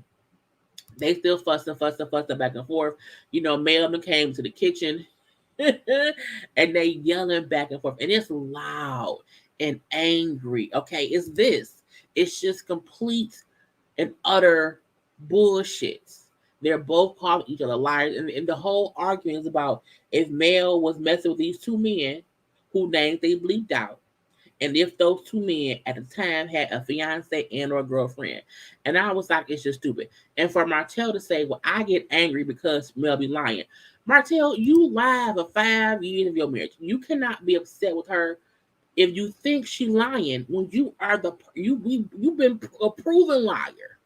they still fussing back and forth. Mailman came to the kitchen and they yelling back and forth. And it's loud and angry. Okay, it's this. It's just complete and utter bullshit. They're both calling each other liars. And the whole argument is about if Mel was messing with these two men who names they bleeped out, and if those two men at the time had a fiance and or girlfriend. And I was like, it's just stupid. And for Martell to say, well, I get angry because Mel be lying. Martell, you lied for 5 years of your marriage. You cannot be upset with her if you think she lying when you are you've been a proven liar.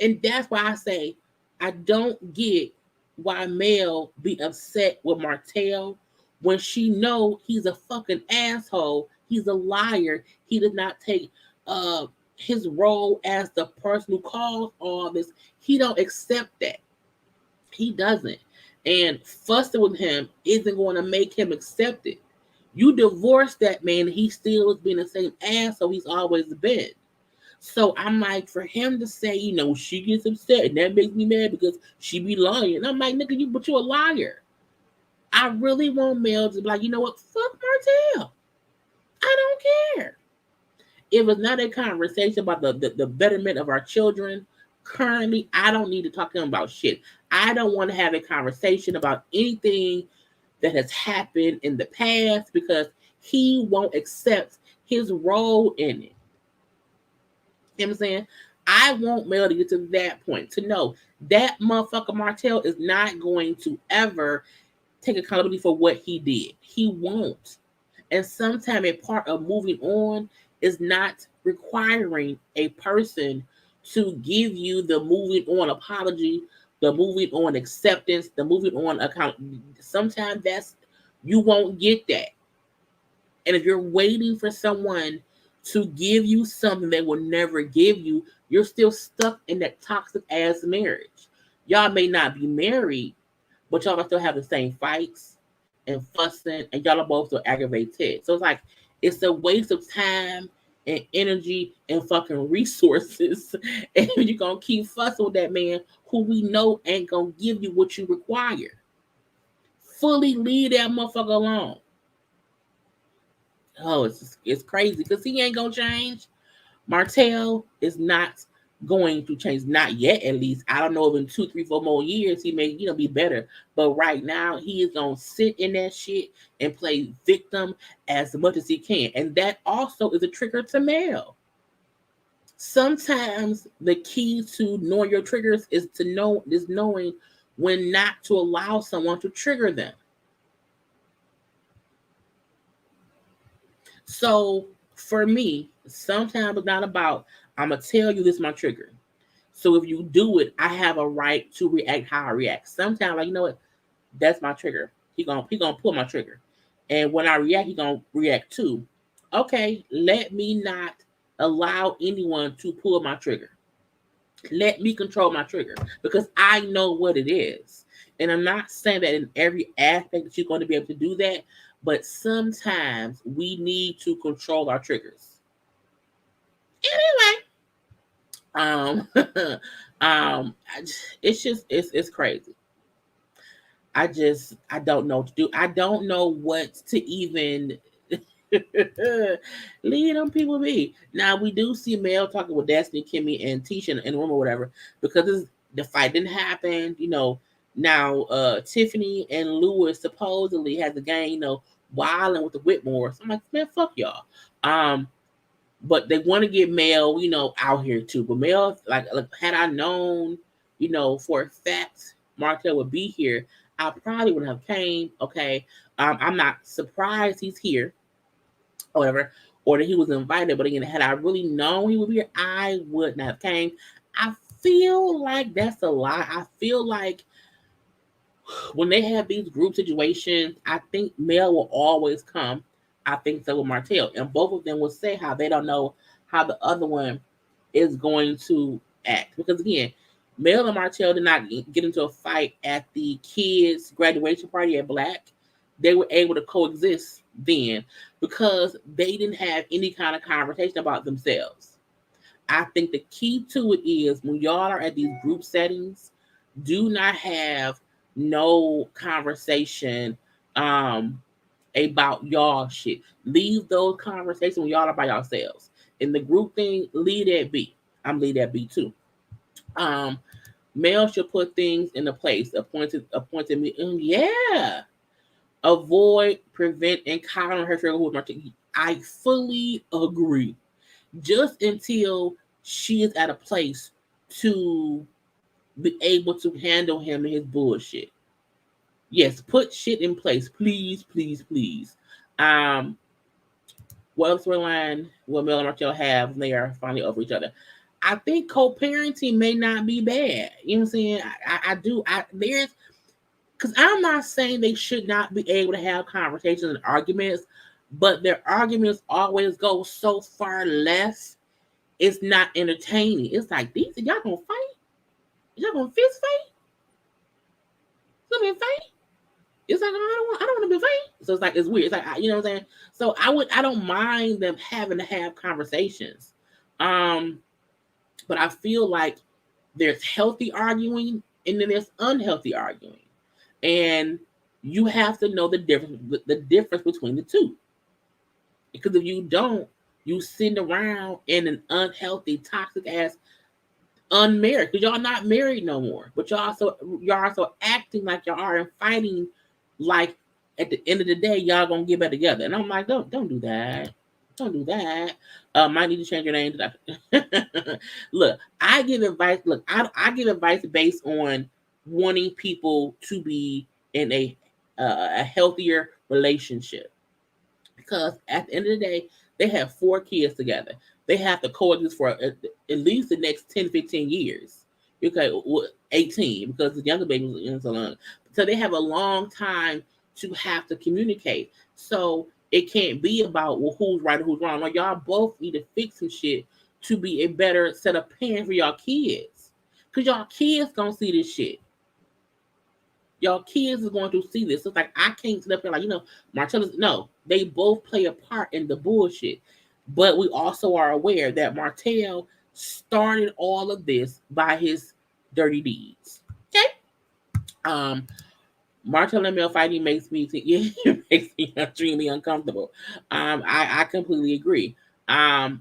And that's why I say I don't get why Mel be upset with Martell when she know he's a fucking asshole. He's a liar. He did not take his role as the person who caused all this. He don't accept that. He doesn't. And fussing with him isn't going to make him accept it. You divorce that man, he still is being the same asshole he's always been. So I'm like, for him to say, she gets upset and that makes me mad because she be lying. And I'm like, nigga, but you're a liar. I really want Mel to be like, you know what? Fuck Martell. I don't care. If it's not a conversation about the betterment of our children, currently, I don't need to talk to him about shit. I don't want to have a conversation about anything that has happened in the past because he won't accept his role in it. You know what I'm saying? I want Mel to get to that point, to know that motherfucker Martell is not going to ever take accountability for what he did. He won't. And sometimes a part of moving on is not requiring a person to give you the moving on apology, the moving on acceptance, the moving on account. Sometimes you won't get that. And if you're waiting for someone to give you something they will never give you, you're still stuck in that toxic ass marriage. Y'all may not be married, but y'all are still having the same fights and fussing, and y'all are both still aggravated. So it's like, it's a waste of time and energy and fucking resources. And you're going to keep fussing with that man who we know ain't going to give you what you require. Fully leave that motherfucker alone. Oh, it's crazy because he ain't going to change. Martell is not going to change, not yet at least. I don't know if in 2, 3, 4 more years he may be better, but right now he is gonna sit in that shit and play victim as much as he can, and that also is a trigger to Mel. Sometimes the key to knowing your triggers is knowing when not to allow someone to trigger them. So for me, sometimes it's not about I'm gonna tell you this is my trigger. So if you do it, I have a right to react how I react. Sometimes, like, you know what, that's my trigger. He gonna pull my trigger, and when I react, he gonna react too. Okay, let me not allow anyone to pull my trigger. Let me control my trigger because I know what it is. And I'm not saying that in every aspect that you're going to be able to do that, but sometimes we need to control our triggers. Anyway, um, it's crazy. I don't know what to do. I don't know what to even lead them people be. Now we do see Mel talking with Destiny, Kimmy, and Tisha in the room or whatever because the fight didn't happen. Now Tiffany and Lewis supposedly has the gang, wilding with the Whitmore. So I'm like, man, fuck y'all. But they want to get Mel, out here too. But Mel, like had I known, for a fact Martell would be here, I probably would have came. Okay. I'm not surprised he's here, or whatever, or that he was invited. But again, had I really known he would be here, I would not have came. I feel like that's a lie. I feel like when they have these group situations, I think Mel will always come. I think so with Martell. And both of them will say how they don't know how the other one is going to act. Because again, Mel and Martell did not get into a fight at the kids' graduation party at Black. They were able to coexist then because they didn't have any kind of conversation about themselves. I think the key to it is when y'all are at these group settings, do not have no conversation about y'all shit. Leave those conversations when y'all are by yourselves. In the group thing, leave that be. I'm leave that be too. Male should put things into place. Appointed me. Yeah. Avoid, prevent, and counter her trigger with Martell. I fully agree. Just until she is at a place to be able to handle him and his bullshit. Yes, put shit in place, please, please, please. What else storyline will Mel and Martell have when they are finally over each other? I think co-parenting may not be bad. You know what I'm saying? I do. There's because I'm not saying they should not be able to have conversations and arguments, but their arguments always go so far left. It's not entertaining. It's like these y'all gonna fight? Y'all gonna fist fight? Gonna be fight? It's like I don't want to be fight. So it's like it's weird. It's like you know what I'm saying. So I don't mind them having to have conversations, but I feel like there's healthy arguing and then there's unhealthy arguing, and you have to know the difference between the two. Because if you don't, you sitting around in an unhealthy, toxic ass unmarried because y'all not married no more, but y'all also acting like y'all are and fighting like at the end of the day y'all gonna get back together. And I'm like, don't do that. Don't do that. Might need to change your name to that. Look, I give advice. Look, I give advice based on wanting people to be in a healthier relationship because at the end of the day, they have 4 kids together. They have to coexist for at least the next 10, 15 years. Okay, 18 because the younger baby was in so long. So they have a long time to have to communicate. So it can't be about who's right or who's wrong. Like y'all both need to fix some shit to be a better set of parents for y'all kids. Cause y'all kids gonna see this shit. Y'all kids are going to see this. It's like I can't sit up here like, Martell no, they both play a part in the bullshit. But we also are aware that Martell started all of this by his dirty deeds. Okay? Martell and Mel fighting makes me think, yeah, it makes me extremely uncomfortable. I completely agree. I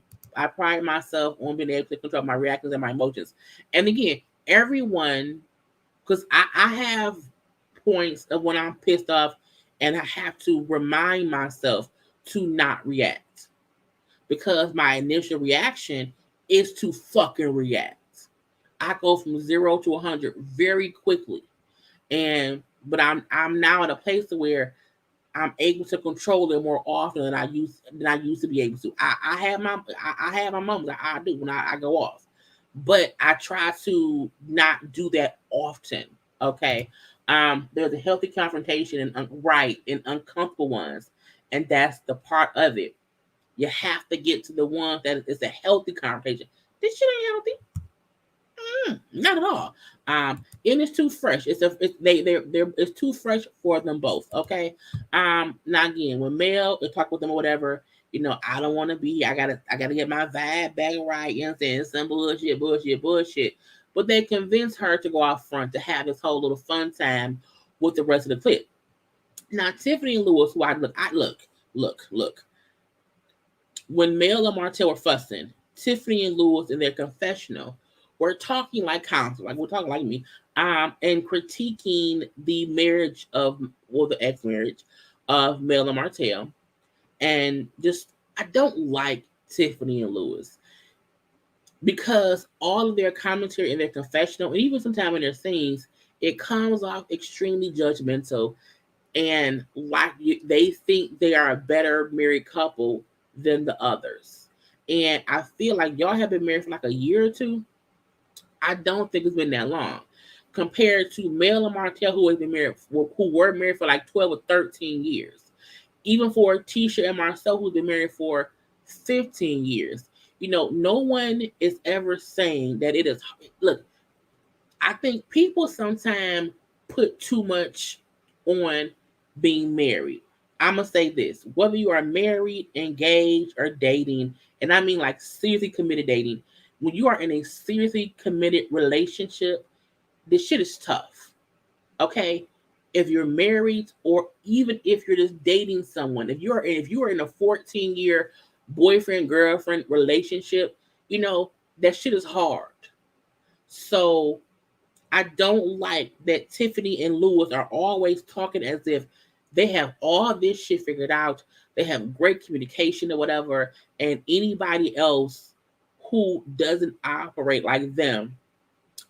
pride myself on being able to control my reactions and my emotions. And again, everyone, because I have points of when I'm pissed off and I have to remind myself to not react because my initial reaction is to fucking react. I go from 0 to 100 very quickly, but I'm now at a place where I'm able to control it more often than I used to be able to. I have my moments I do when I go off, but I try to not do that often. Okay. There's a healthy confrontation and right and uncomfortable ones, and that's the part of it. You have to get to the one that is a healthy confrontation. This shit ain't healthy. Not at all. And it's too fresh. It's too fresh for them both. Okay. Now again, when Mel and talk with them or whatever, I don't want to be. I gotta get my vibe back right. You know what I'm saying? Some bullshit. But they convince her to go out front to have this whole little fun time with the rest of the clip. Now Tiffany and Lewis, who I look. When Mel and Martell were fussing, Tiffany and Lewis in their confessional were talking like counsel, like we're talking like me, and critiquing the marriage the ex-marriage of Mel and Martell. And just, I don't like Tiffany and Lewis because all of their commentary in their confessional, and even sometimes in their scenes, it comes off extremely judgmental and like they think they are a better married couple than the others. And I feel like y'all have been married for like a year or two. I don't think it's been that long compared to Mel and Martell, who were married for like 12 or 13 years. Even for Tisha and Marcel, who've been married for 15 years. No one is ever saying that it is. Look, I think people sometimes put too much on being married. I'm going to say this. Whether you are married, engaged, or dating, and I mean like seriously committed dating, when you are in a seriously committed relationship, this shit is tough. Okay? If you're married or even if you're just dating someone, if you are in a 14-year boyfriend-girlfriend relationship, that shit is hard. So I don't like that Tiffany and Lewis are always talking as if they have all this shit figured out. They have great communication or whatever, and anybody else who doesn't operate like them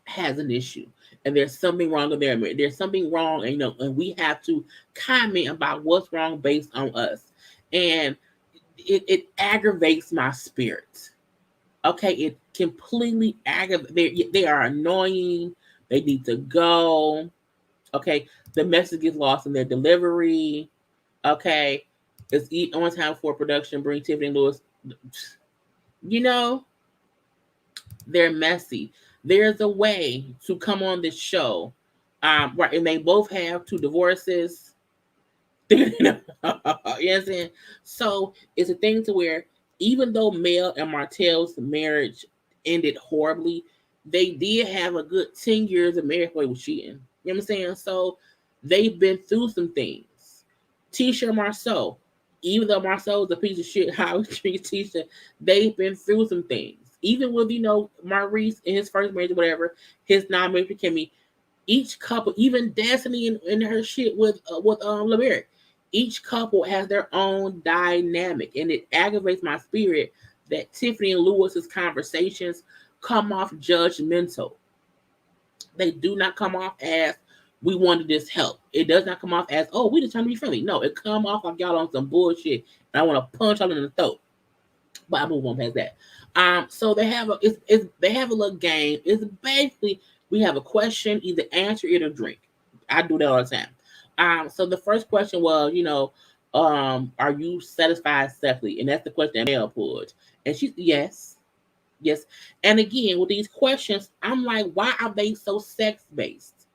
has an issue. And there's something wrong with their marriage. There's something wrong, and we have to comment about what's wrong based on us. And it aggravates my spirit. Okay, it completely aggravates. They are annoying. They need to go. Okay, the message gets lost in their delivery. Okay, it's eat on time for production. Bring Tiffany and Lewis. They're messy. There's a way to come on this show, right? And they both have 2 divorces. You know what I'm saying? So it's a thing to where even though Mel and Martell's marriage ended horribly, they did have a good 10 years of marriage where he was cheating. You know what I'm saying? So they've been through some things. Tisha and Marceau, even though Marceau is a piece of shit, how he treats Tisha, they've been through some things. Even with, Maurice in his first marriage or whatever, his non-marriage with Kimmy, each couple, even Destiny and her shit with LeMerick, each couple has their own dynamic, and it aggravates my spirit that Tiffany and Lewis's conversations come off judgmental. They do not come off as we wanted this help. It does not come off as, oh, we just trying to be friendly. No, it come off like y'all on some bullshit, and I want to punch y'all in the throat. But I move on past that. So they have they have a little game. It's basically we have a question, either answer it or drink. I do that all the time. So the first question was, are you satisfied sexually? And that's the question Mel pulled. And she's yes. And again, with these questions, I'm like, why are they so sex based?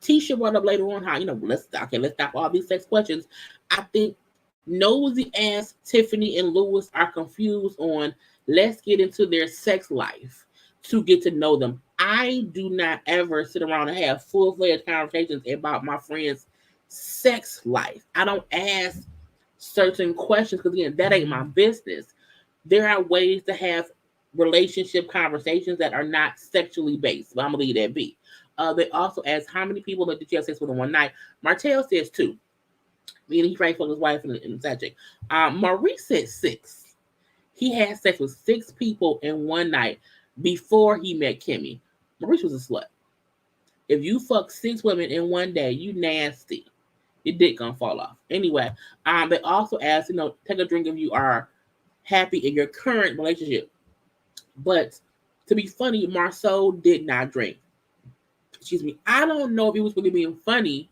Tisha brought up later on how, let's stop all these sex questions. I think nosy ass Tiffany and Lewis are confused on let's get into their sex life to get to know them. I do not ever sit around and have full-fledged conversations about my friend's sex life. I don't ask certain questions because, again, that ain't my business. There are ways to have relationship conversations that are not sexually based, but I'm going to leave that be. They also ask, how many people did you have sex with in one night? Martell says 2. Meaning he franked his wife in the side chick. Maurice said 6. He had sex with 6 people in one night before he met Kimmy. Maurice was a slut. If you fuck 6 women in one day, you nasty. your dick gonna fall off. Anyway, they also asked, take a drink if you are happy in your current relationship. But to be funny, Marceau did not drink. Excuse me. I don't know if he was really being funny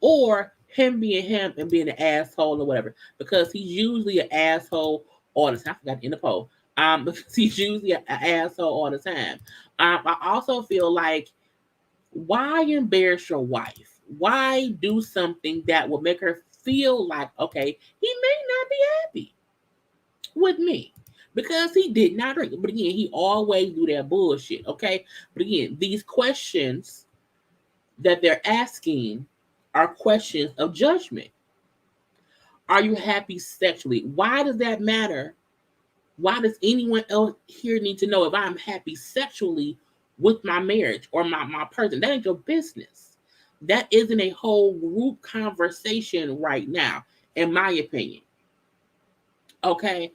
or him being him and being an asshole or whatever, because he's usually an asshole all the time. I forgot to end the poll. Because he's usually an asshole all the time. I also feel like, why embarrass your wife? Why do something that will make her feel like, okay, he may not be happy with me because he did not drink. But again, he always do that bullshit, okay? But again, these questions that they're asking are questions of judgment. Are you happy sexually? Why does that matter? Why does anyone else here need to know if I'm happy sexually with my marriage or my person? That ain't your business. That isn't a whole group conversation right now, in my opinion. Okay?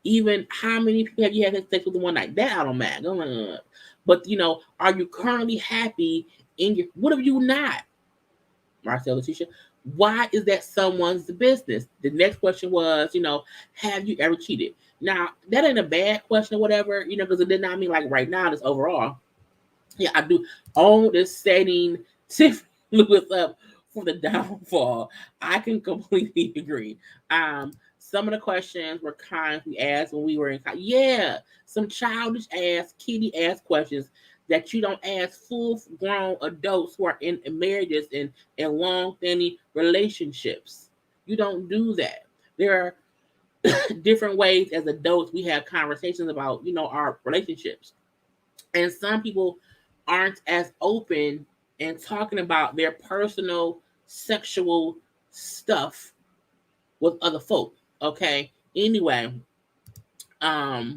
Even how many people have you had sex with in one night? That I don't mind. But are you currently happy in your, what if you not? Martell, Tisha, why is that someone's business? The next question was, have you ever cheated? Now, that ain't a bad question or whatever, because it did not mean like right now, this overall. Yeah, I do. On this setting, Tiffany was up for the downfall. I can completely agree. Some of the questions were kind we asked when we were in college. Yeah, some childish ass, kitty ass questions that you don't ask full grown adults who are in marriages and long standing relationships. You don't do that. There are different ways as adults we have conversations about, our relationships. And some people aren't as open and talking about their personal sexual stuff with other folk. Okay. Anyway, Tisha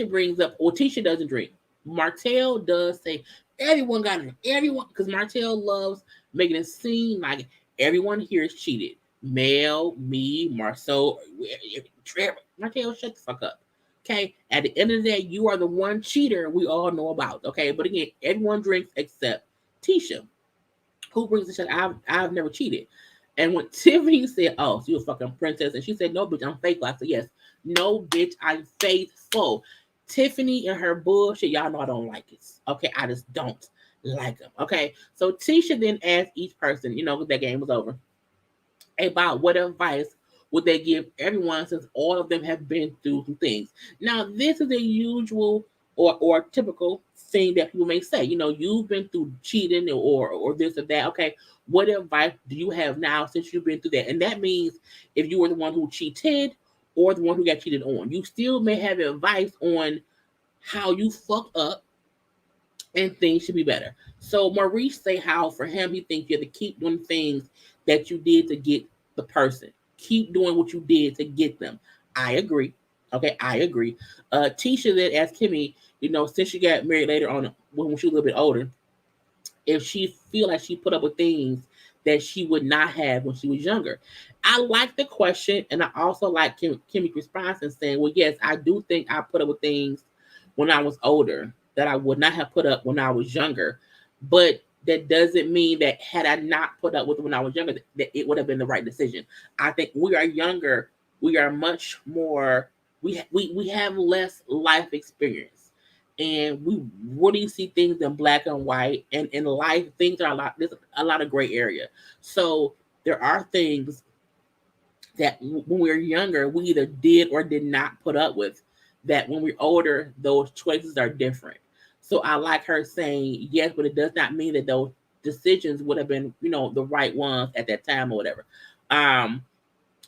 brings up, well, Tisha doesn't drink. Martell does say everyone got it. Everyone, because Martell loves making it seem like everyone here is cheated. Mel, me, Marceau, Trevor. Martell, shut the fuck up. Okay. At the end of the day, you are the one cheater we all know about. Okay. But again, everyone drinks except Tisha, who brings the shit. I've never cheated. And when Tiffany said, "Oh, so you a fucking princess," and she said, "No, bitch, I'm faithful," I said, "Yes, no, bitch, I'm faithful." Tiffany and her bullshit, y'all know I don't like it. Okay, I just don't like them. Okay, so Tisha then asked each person, that game was over, about what advice would they give everyone since all of them have been through some things. Now, this is a usual or typical thing that people may say. You've been through cheating or this or that. Okay, what advice do you have now since you've been through that? And that means if you were the one who cheated or the one who got cheated on, you still may have advice on how you fucked up and things should be better. So Maurice say how for him he thinks you have to keep doing things that you did to get the person. Keep doing what you did to get them. I agree. Okay, I agree. Tisha then asked Kimmy, since she got married later on when she was a little bit older, if she feel like she put up with things that she would not have when she was younger. I like the question, and I also like Kimmy's response and saying, well, yes, I do think I put up with things when I was older that I would not have put up when I was younger. But that doesn't mean that had I not put up with it when I was younger, that it would have been the right decision. I think we are younger. We are much more, we have less life experience. And we really see things in black and white. And in life, things are there's a lot of gray area. So there are things that when we were younger, we either did or did not put up with, that when we're older, those choices are different. So I like her saying yes, but it does not mean that those decisions would have been, the right ones at that time or whatever.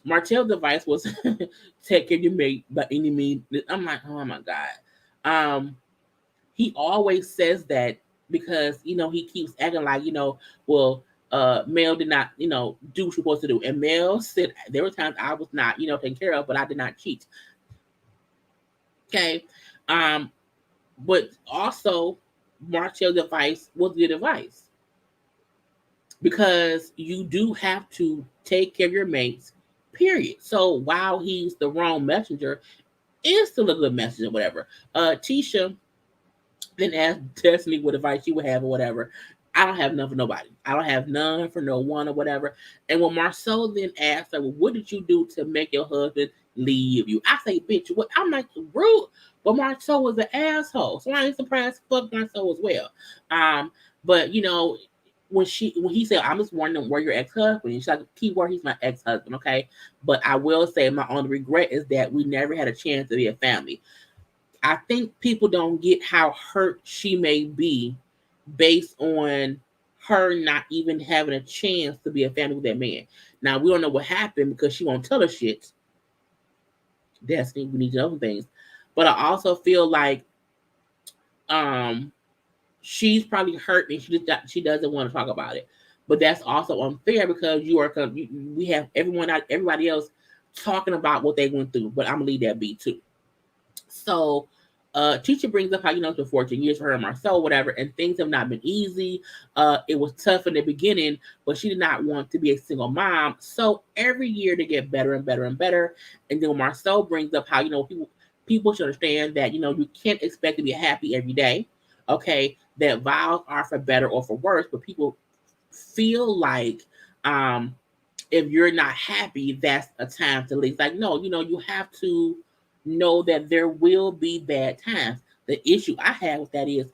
Martell's advice was take care of your mate by any means. I'm like, oh my God. He always says that because, he keeps acting like, well, Mel did not, do what you're supposed to do. And Mel said there were times I was not, taken care of, but I did not cheat. Okay. But also Martell's advice was good advice, because you do have to take care of your mates, period. So while he's the wrong messenger, it's still a good message or whatever. Tisha then asked Destiny what advice she would have or whatever. I don't have none for nobody. I don't have none for no one or whatever. And when Marcel then asked her, well, what did you do to make your husband leave you? I say, bitch, what? I'm like, rude. But Marcel was an asshole. So I ain't surprised fuck Marcel as well. But you know, when he said, I'm just wondering where your ex-husband, she's like, keyword, he's my ex-husband, okay? But I will say my only regret is that we never had a chance to be a family. I think people don't get how hurt she may be based on her not even having a chance to be a family with that man. Now we don't know what happened because she won't tell us shit. Destiny, we need to know some things. But I also feel like um she's probably hurt and she doesn't want to talk about it. But that's also unfair because we have everybody else talking about what they went through. But I'm gonna leave that be too. So Tisha brings up how, you know, it's been 14 years for her and Marcel, whatever, and things have not been easy. It was tough in the beginning, but she did not want to be a single mom. So every year they get better and better and better. And then Marcel brings up how, you know, people should understand that, you know, you can't expect to be happy every day. Okay, that vows are for better or for worse, but people feel like if you're not happy, that's a time to leave. Like, no, you know, you have to know that there will be bad times. The issue I have with that is,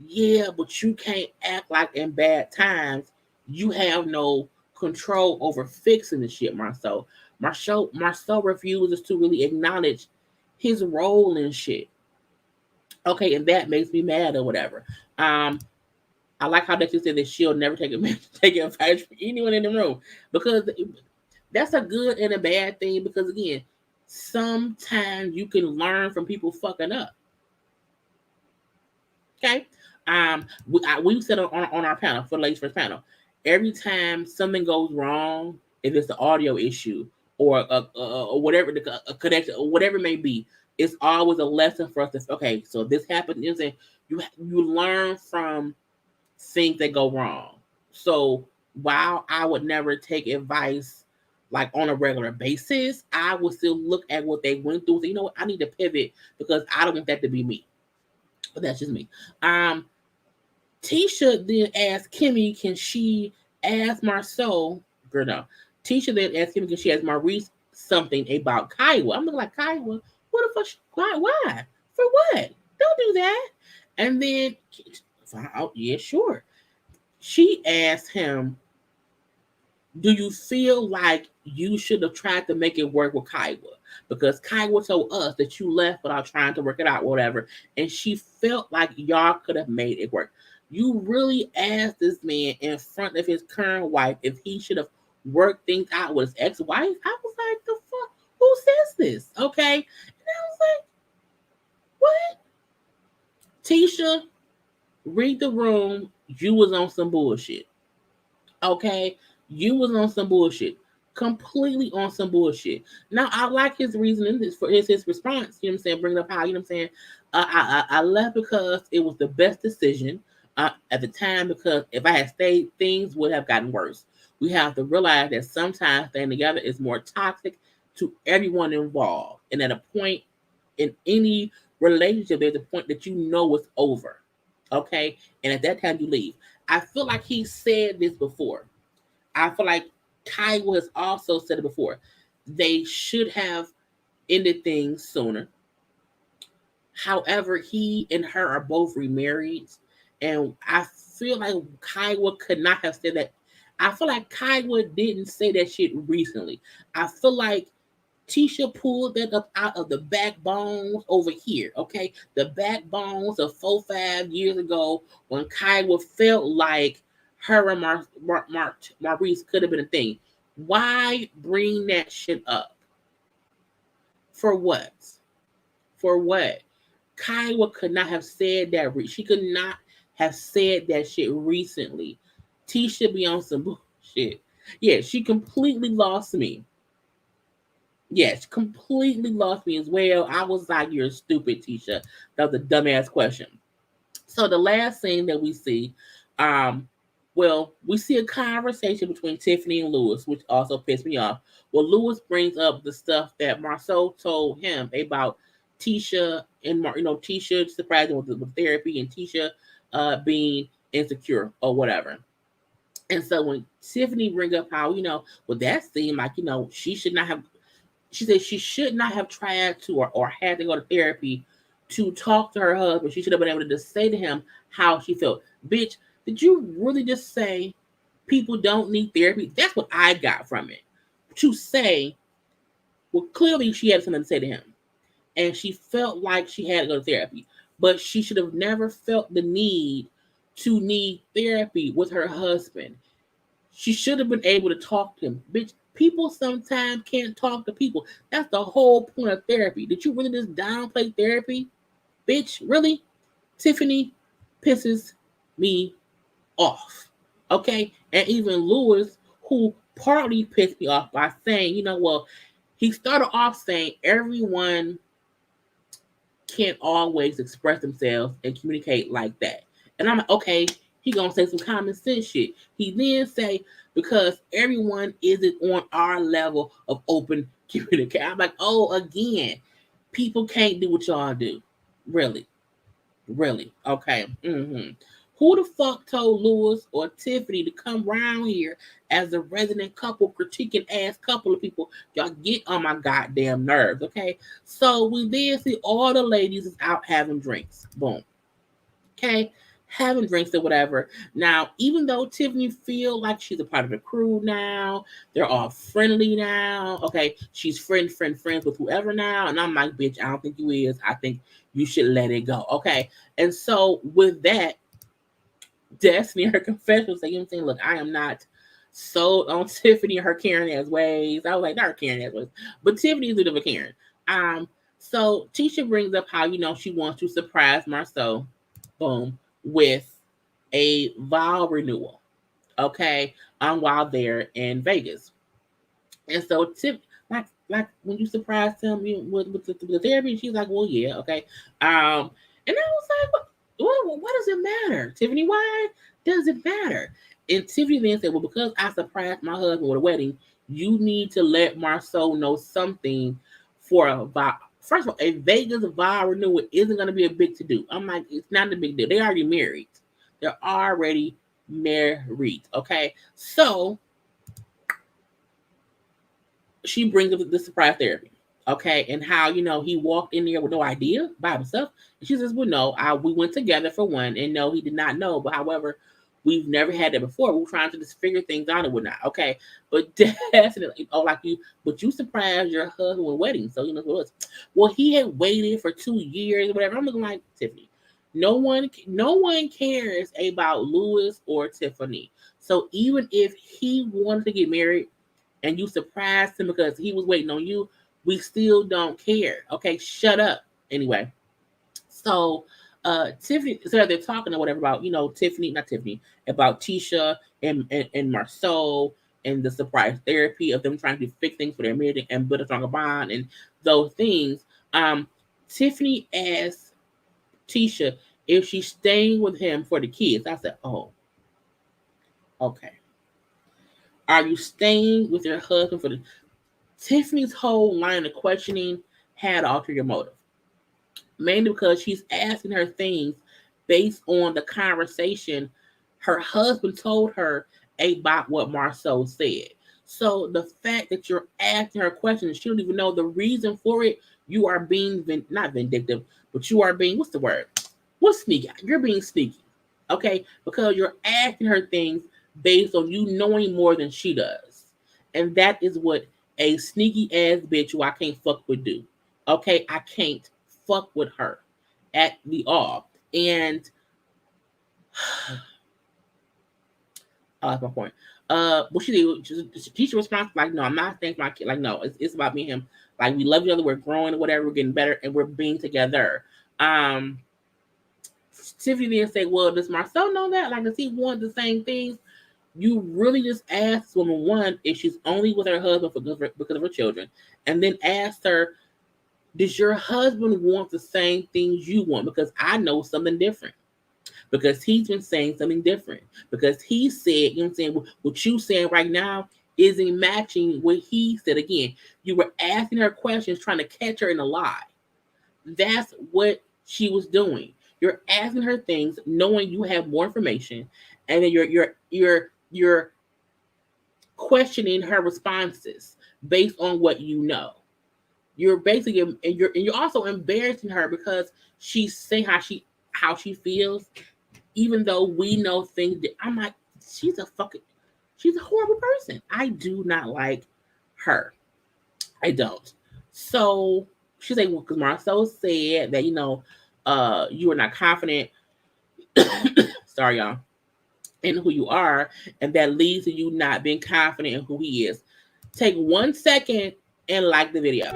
yeah, but you can't act like in bad times you have no control over fixing the shit, Marcel. Marcel refuses to really acknowledge his role in shit. Okay, and that makes me mad or whatever. I like how that you said that she'll never take advice from anyone in the room because that's a good and a bad thing. Because again, sometimes you can learn from people fucking up. Okay, we said on our panel for the ladies first panel, every time something goes wrong, if it's the audio issue or whatever a connection or whatever it may be, it's always a lesson for us to okay. So this happened, you learn from things that go wrong. So while I would never take advice like on a regular basis, I would still look at what they went through and say, you know what, I need to pivot because I don't want that to be me. But that's just me. Tisha then asked Kimmy, can she ask Marceau, girl, no. Tisha then asked Kimmy, can she ask Maurice something about Kaiwa? I'm looking like, Kaiwa? What the fuck? Why? For what? Don't do that. And then, oh, yeah, sure. She asked him, do you feel like you should have tried to make it work with Kaiwa? Because Kaiwa told us that you left without trying to work it out, whatever. And she felt like y'all could have made it work. You really asked this man in front of his current wife if he should have worked things out with his ex-wife? I was like, the fuck? Who says this? Okay. And I was like, what? Tisha, read the room. You was on some bullshit. Okay, you was on some bullshit, completely on some bullshit. Now I like his reasoning for his response. You know what I'm saying? Bringing up how, you know what I'm saying. I left because it was the best decision at the time. Because if I had stayed, things would have gotten worse. We have to realize that sometimes staying together is more toxic to everyone involved, and at a point in any relationship, there's a point that you know it's over. Okay, and at that time you leave. I feel like he said this before. I feel like Kai has also said it before. They should have ended things sooner. However, he and her are both remarried. And I feel like Kaiwa could not have said that. I feel like Kaiwa didn't say that shit recently. I feel like Tisha pulled that up out of the backbones over here, okay? The backbones of 4-5 years ago when Kaiwa felt like her and Maurice could have been a thing. Why bring that shit up? For what? For what? Kaiwa could not have said that. She could not have said that shit recently. Tisha be on some bullshit. Yeah, she completely lost me. Yes, completely lost me as well. I was like, you're stupid, Tisha. That was a dumbass question. So the last thing that we see, we see a conversation between Tiffany and Lewis, which also pissed me off. Well, Lewis brings up the stuff that Marceau told him about Tisha and Tisha surprising with therapy and Tisha being insecure or whatever. And so when Tiffany bring up how, well, that seemed like, she said she should not have tried to or had to go to therapy to talk to her husband. She should have been able to just say to him how she felt. Bitch, did you really just say people don't need therapy? That's what I got from it. To say, well, clearly she had something to say to him. And she felt like she had to go to therapy. But she should have never felt the need to need therapy with her husband. She should have been able to talk to him. Bitch, people sometimes can't talk to people. That's the whole point of therapy. Did you really just downplay therapy? Bitch, really? Tiffany pisses me off. Okay? And even Lewis, who partly pissed me off by saying, well, he started off saying everyone can't always express themselves and communicate like that. And I'm like, okay, he gonna say some common sense shit. He then say, because everyone isn't on our level of open communication. I'm like, oh, again, people can't do what y'all do. Really? Okay. Who the fuck told Lewis or Tiffany to come around here as a resident couple, critiquing ass couple of people? Y'all get on my goddamn nerves, okay? So we then see all the ladies is out having drinks. Boom. Okay? Having drinks or whatever. Now, even though Tiffany feel like she's a part of the crew now, they're all friendly now. Okay, she's friends with whoever now. And I'm like, bitch, I don't think you is. I think you should let it go. Okay. And so with that, Destiny, her confession, say, look, I am not sold on Tiffany and her Karen ass ways. I was like, not her Karen ass ways, but Tiffany is a bit of a Karen. So Tisha brings up how, she wants to surprise Marcel, boom, with a vow renewal, okay, while they're in Vegas. And so like when you surprised him with the therapy, she's like, well, yeah, okay. And I was like, what does it matter, Tiffany? Why does it matter? And Tiffany then said, well, because I surprised my husband with a wedding, you need to let Marcel know something for a vow. First of all, a Vegas vow renewal isn't going to be a big to-do. I'm like, it's not a big deal. They already married. They're already married, okay? So she brings up the surprise therapy, okay? And how, he walked in there with no idea by himself. And she says, well, no, we went together for one. And no, he did not know. But however, we've never had that before. We're trying to just figure things out and whatnot, okay? But definitely, but you surprised your husband with wedding. So, well, he had waited for 2 years or whatever. I'm looking like, Tiffany, no one cares about Lewis or Tiffany. So even if he wanted to get married, and you surprised him because he was waiting on you, we still don't care. Okay, shut up. Anyway, so Tiffany, so they're talking or whatever about, not Tiffany, about Tisha and Marceau and the surprise therapy of them trying to fix things for their marriage and build a stronger bond and those things. Tiffany asked Tisha if she's staying with him for the kids. I said, oh, okay. Are you staying with your husband for the... Tiffany's whole line of questioning had ulterior motive. Mainly because she's asking her things based on the conversation her husband told her about what Marceau said. So the fact that you're asking her questions, she don't even know the reason for it, you are being, not vindictive, but you are being, what's the word? What's sneaky? You're being sneaky, okay? Because you're asking her things based on you knowing more than she does. And that is what a sneaky ass bitch who I can't fuck with do. Okay, I can't fuck with her at the all. And that's my point. What she did, Tisha response like, no, I'm not thanking my kid. Like, no, it's about me and him. Like, we love each other, we're growing or whatever, we're getting better, and we're being together. Tiffany then say, well, does Marcel know that? Like, does he want the same things? You really just asked this woman, one, if she's only with her husband because of her children, and then asked her, does your husband want the same things you want? Because I know something different. Because he's been saying something different. Because he said, what you saying right now isn't matching what he said. Again, you were asking her questions, trying to catch her in a lie. That's what she was doing. You're asking her things, knowing you have more information, and then you're questioning her responses based on what you know. You're basically and you're also embarrassing her because she's saying how she feels, even though we know things that I'm like, she's a horrible person. I do not like her. I don't. So she's like, well, because Marcel said that, you are not confident. Sorry, y'all, in who you are, and that leads to you not being confident in who he is. Take 1 second and like the video.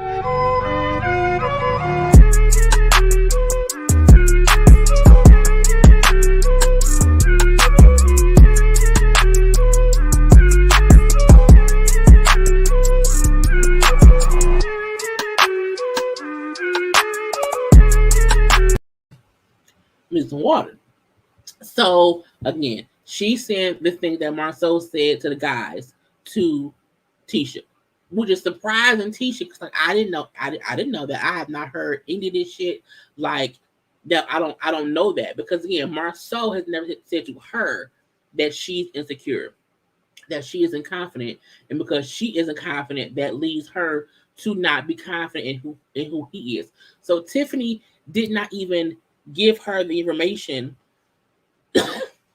Need some water. So again, she sent the thing that Marcel said to the guys to Tisha, which is surprising Tisha because like I didn't know that. I have not heard any of this shit like that. I don't know that because again, Marcel has never said to her that she's insecure, that she isn't confident, and because she isn't confident, that leads her to not be confident in who he is. So Tiffany did not even give her the information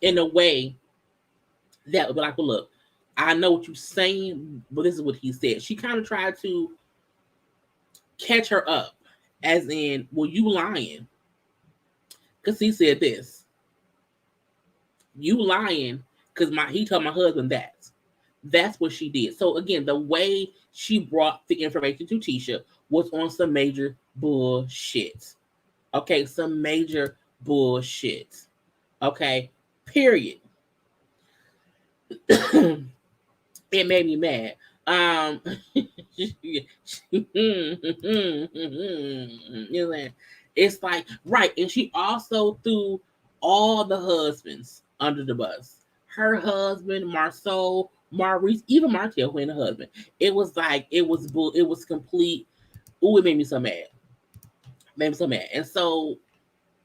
in a way that would be like, well, look, I know what you're saying, but this is what he said. She kind of tried to catch her up, as in, well, you lying. Because he said this. You lying because he told my husband that. That's what she did. So again, the way she brought the information to Tisha was on some major bullshit. Okay, some major bullshit. Okay, period. It made me mad. It's like, right, and she also threw all the husbands under the bus. Her husband, Marceau, Maurice, even Martell, who ain't a husband. It was like it was complete. Ooh, it made me so mad. Made me so mad. And so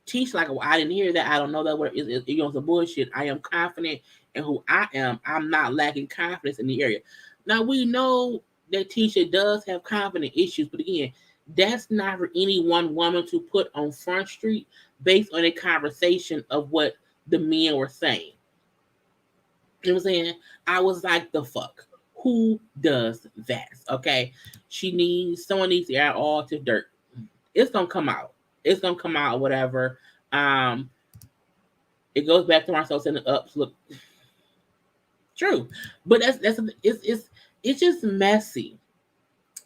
Tisha, like, well, I didn't hear that. I don't know that. What some bullshit. I am confident in who I am. I'm not lacking confidence in the area. Now we know that Tisha does have confidence issues, but again, that's not for any one woman to put on Front Street based on a conversation of what the men were saying. You know what I'm saying? I was like, the fuck? Who does that? Okay. Someone needs to add all to dirt. It's gonna come out. It's gonna come out, whatever. It goes back to Marcel setting ups. Look, true, but it's just messy.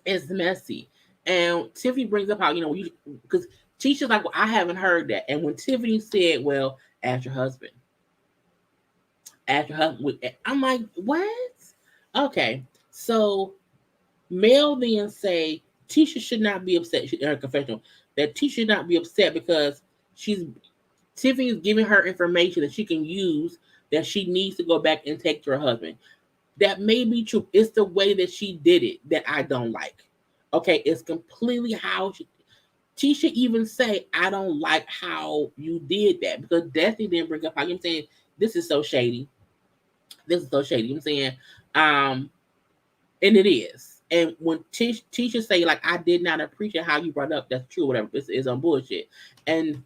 It's messy, and Tiffany brings up how because Tisha's like, well, I haven't heard that, and when Tiffany said, well, ask your husband, I'm like, what? Okay, so Mel then say Tisha should not be upset in her confessional that Tisha should not be upset because Tiffany is giving her information that she can use that she needs to go back and take to her husband. That may be true. It's the way that she did it that I don't like. Okay, it's completely how Tisha even say, I don't like how you did that because Destiny didn't bring up how I'm saying this is so shady. This is so shady. I'm saying, and it is. And when Tisha say like, I did not appreciate how you brought up, that's true, whatever. This is on bullshit. And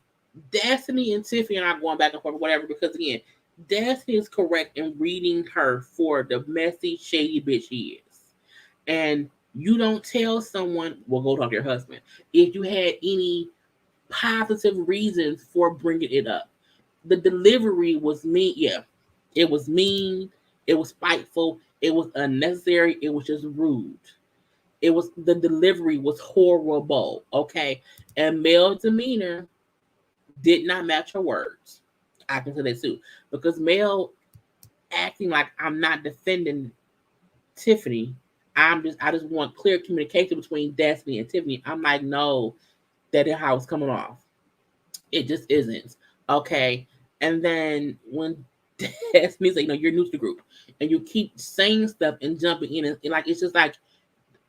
Destiny and Tiffany are not going back and forth, whatever, because again, Destiny is correct in reading her for the messy, shady bitch she is. And you don't tell someone, well, go talk to your husband. If you had any positive reasons for bringing it up. The delivery was mean. Yeah, it was mean. It was spiteful. It was unnecessary. It was just rude. The delivery was horrible. Okay. And Mel's demeanor did not match her words. I can say that too. Because Mel acting like I'm not defending Tiffany. I just want clear communication between Destiny and Tiffany. I'm like, no, that is how it's coming off. It just isn't. Okay. And then when Destiny say, you're new to the group and you keep saying stuff and jumping in and like it's just like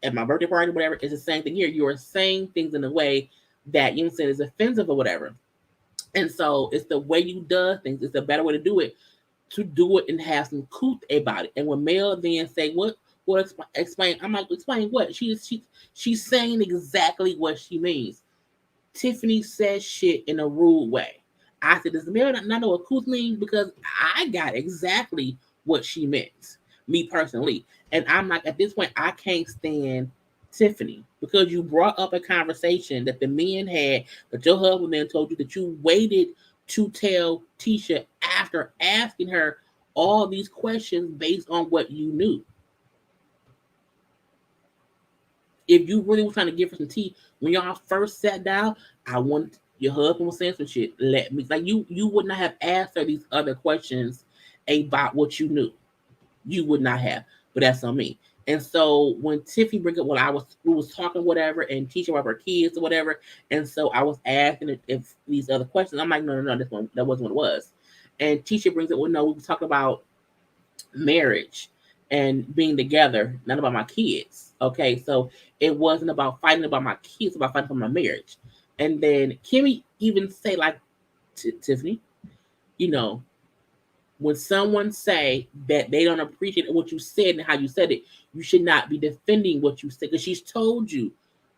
at my birthday party, whatever, it's the same thing here. You are saying things in a way that you saying is offensive or whatever. And so it's the way you do things. It's a better way to do it and have some couth about it. And when Mel then say, what explain, I'm like, explain what? She's saying exactly what she means. Tiffany says shit in a rude way. I said, does Mel not know what couth means? Because I got exactly what she meant, me personally. And I'm like, at this point, I can't stand Tiffany because you brought up a conversation that the men had, that your husband then told you that you waited to tell Tisha after asking her all these questions based on what you knew. If you really were trying to give her some tea when y'all first sat down, I want your husband was saying some shit. Let me like you would not have asked her these other questions about what you knew. You would not have, but that's on me. And so when Tiffany bring up what we was talking whatever and teaching about her kids or whatever, and so I was asking if these other questions. I'm like, no, this one that wasn't what it was. And Tisha brings up, well, no, we was talking about marriage and being together, not about my kids. Okay, so it wasn't about fighting about my kids, about fighting for my marriage. And then Kimmy even say like, Tiffany, you know, when someone say that they don't appreciate what you said and how you said it, you should not be defending what you said because she's told you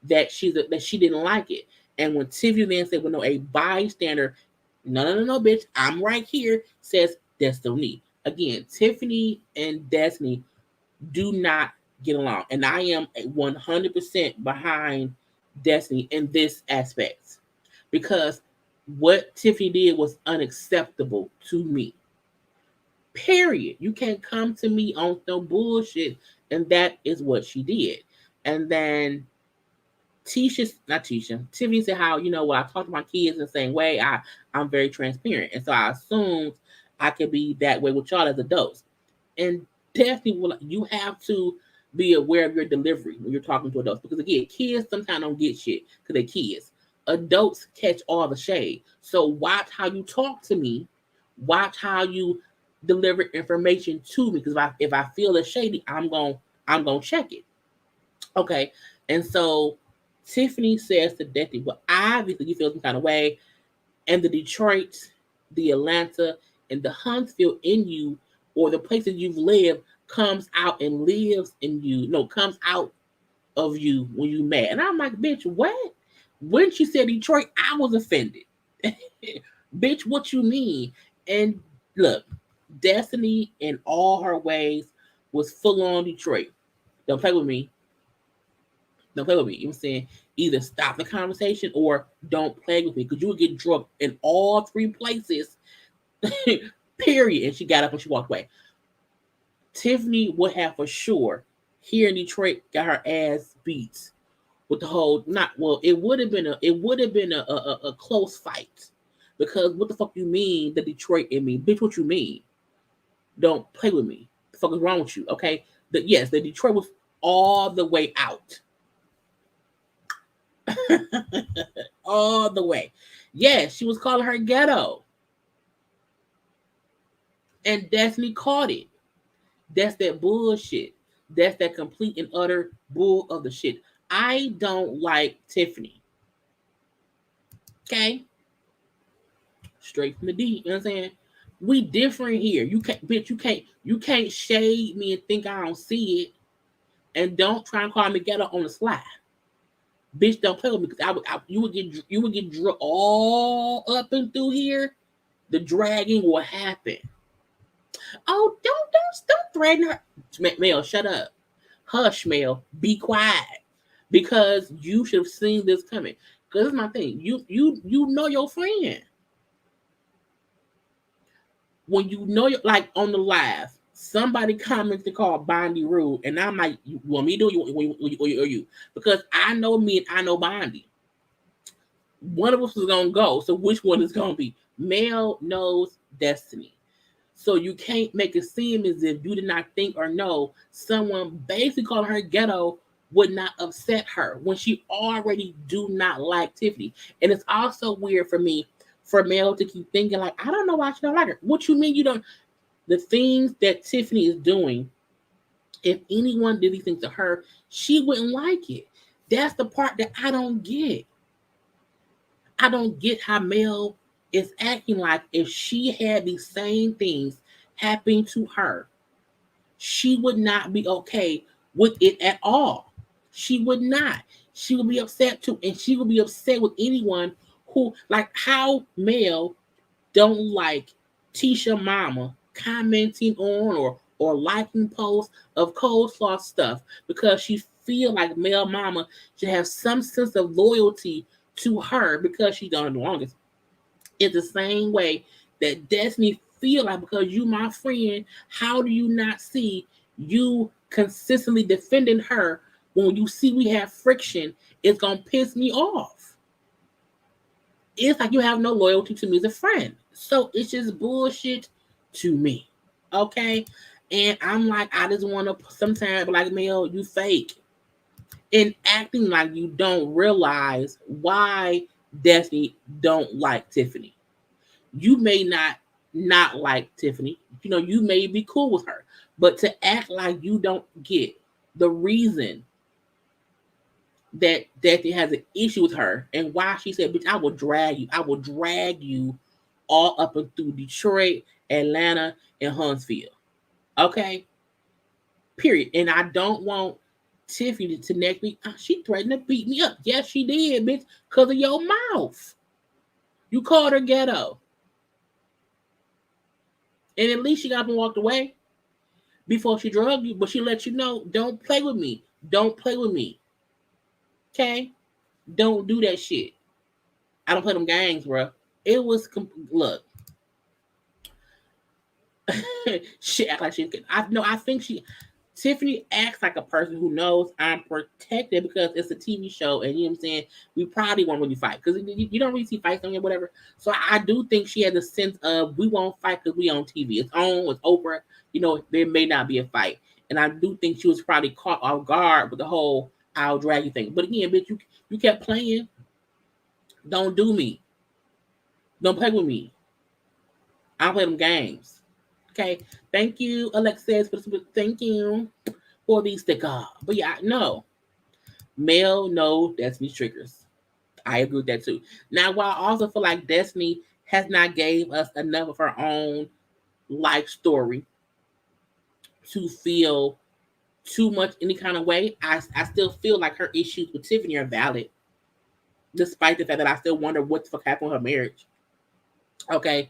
that that she didn't like it. And when Tiffany then said, "Well, no, a bystander, no, bitch, I'm right here," says Destiny. Again, Tiffany and Destiny do not get along, and I am 100% behind Destiny in this aspect because what Tiffany did was unacceptable to me. Period. You can't come to me on no bullshit. And that is what she did. And then Tiffany said how, well, I talk to my kids in the same way. I'm very transparent. And so I assumed I could be that way with y'all as adults. And definitely you have to be aware of your delivery when you're talking to adults. Because again, kids sometimes don't get shit because they're kids. Adults catch all the shade. So watch how you talk to me. Watch how you deliver information to me. Because if I feel it's shady, I'm gonna check it. Okay. And so Tiffany says to Destiny, well, obviously you feel some kind of way. And the Detroit, the Atlanta, and the Huntsville in you, or the places you've lived, comes out and lives in you. No, comes out of you when you mad. And I'm like, bitch, what? When she said Detroit, I was offended. Bitch, what you mean? And look, Destiny in all her ways was full on Detroit. Don't play with me. Don't play with me. You know what I'm saying? Either stop the conversation or don't play with me because you would get drunk in all three places. Period. And she got up and she walked away. Tiffany would have for sure here in Detroit got her ass beat with the whole it would have been a close fight. Because what the fuck you mean the Detroit in me? Bitch, what you mean? Don't play with me. The fuck is wrong with you? Okay? Yes, the Detroit was all the way out. All the way. Yes, she was calling her ghetto. And Destiny caught it. That's that bullshit. That's that complete and utter bull of the shit. I don't like Tiffany. Okay? Straight from the D. You know what I'm saying? We different here. You can't, bitch, you can't shade me and think I don't see it. And don't try and call me ghetto on the slide. Bitch, don't play with me because you would get all up and through here. The dragging will happen. Oh, don't threaten her. Mel, shut up. Hush, Mel. Be quiet. Because you should have seen this coming. Because it's my thing. You know your friend. When you know like on the live, somebody comments to call Bondi rude, and I'm like, you want me to do it or you? Because I know me and I know Bondi. One of us is gonna go. So which one is gonna be? Mel knows Destiny. So you can't make it seem as if you did not think or know someone basically calling her ghetto would not upset her when she already do not like Tiffany. And it's also weird for me for Mel to keep thinking like, I don't know why she don't like her. What you mean you don't? The things that Tiffany is doing, if anyone did these things to her, she wouldn't like it. That's the part that I don't get. I don't get how Mel is acting like if she had these same things happening to her, she would not be okay with it at all. She would not. She would be upset too. And she would be upset with anyone who, like, how Mel don't like Tisha mama commenting on or liking posts of coleslaw stuff because she feel like Mel mama should have some sense of loyalty to her because she's done it the longest. It's the same way that Destiny feel like, because you my friend, how do you not see you consistently defending her when you see we have friction? It's gonna piss me off. It's like you have no loyalty to me as a friend. So it's just bullshit to me. Okay? And I'm like, I just want to sometimes be like, Mel, you fake. And acting like you don't realize why Destiny don't like Tiffany. You may not like Tiffany. You may be cool with her. But to act like you don't get the reason that Destiny has an issue with her and why she said, bitch, I will drag you. I will drag you all up and through Detroit, Atlanta, and Huntsville. Okay? Period. And I don't want Tiffany to next week. She threatened to beat me up. Yes, she did, bitch, because of your mouth. You called her ghetto. And at least she got up and walked away before she drugged you. But she let you know, don't play with me. Don't play with me. Okay? Don't do that shit. I don't play them games, bro. It was, look. She act like I think Tiffany acts like a person who knows I'm protected because it's a TV show, and you know what I'm saying, we probably won't really fight because you don't really see fights on here, whatever. So I do think she has a sense of we won't fight because we on TV. It's on, it's Oprah. There may not be a fight, and I do think she was probably caught off guard with the whole "I'll drag you" thing. But again, bitch, you kept playing. Don't do me. Don't play with me. I don't play them games. Okay, thank you, Alexis. Thank you for the sticker. But yeah, no. Male, no Destiny triggers. I agree with that too. Now, while I also feel like Destiny has not gave us enough of her own life story to feel too much any kind of way, I still feel like her issues with Tiffany are valid, despite the fact that I still wonder what the fuck happened with her marriage. Okay.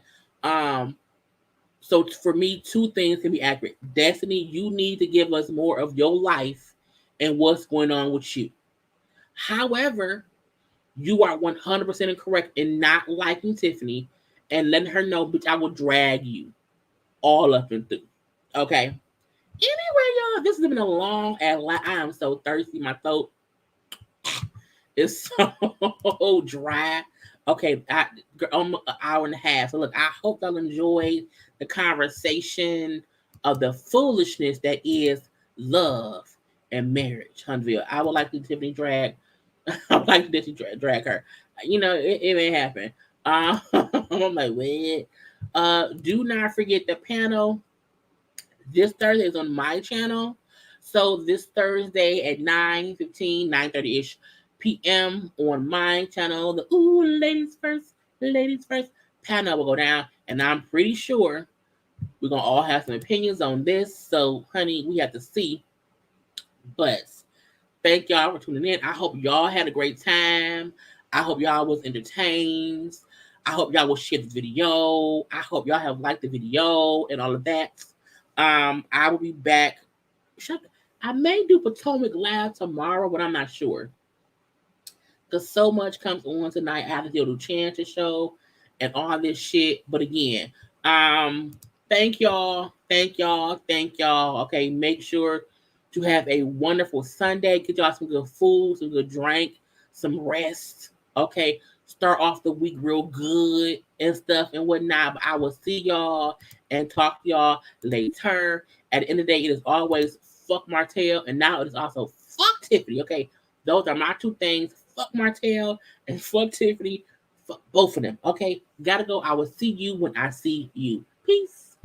So for me, two things can be accurate. Destiny, you need to give us more of your life and what's going on with you. However, you are 100% incorrect in not liking Tiffany and letting her know, bitch, I will drag you all up and through. Okay. Anyway, y'all, this has been a long ass. I am so thirsty. My throat is so dry. Okay, almost an hour and a half. So look, I hope y'all enjoyed the conversation of the foolishness that is love and marriage. Huntsville. I would like to Tiffany drag. I would like to Tiffany drag her. It may happen. I'm like, wait. Do not forget the panel. This Thursday is on my channel. So this Thursday at 9:30-ish p.m. on my channel, the ladies first panel will go down. And I'm pretty sure we're going to all have some opinions on this. So, honey, we have to see. But thank y'all for tuning in. I hope y'all had a great time. I hope y'all was entertained. I hope y'all will share the video. I hope y'all have liked the video and all of that. I will be back. I may do Potomac Live tomorrow, but I'm not sure. Because so much comes on tonight. I have to deal with the Chances show and all this shit. But again, thank y'all. Okay, make sure to have a wonderful Sunday. Get y'all some good food, some good drink, some rest. Okay, start off the week real good and stuff and whatnot. But I will see y'all and talk to y'all later. At the end of the day, it is always fuck Martell, and now it is also fuck Tiffany. Okay, those are my two things. Fuck Martell and fuck Tiffany. Fuck both of them. Okay, gotta go. I will see you when I see you. Peace.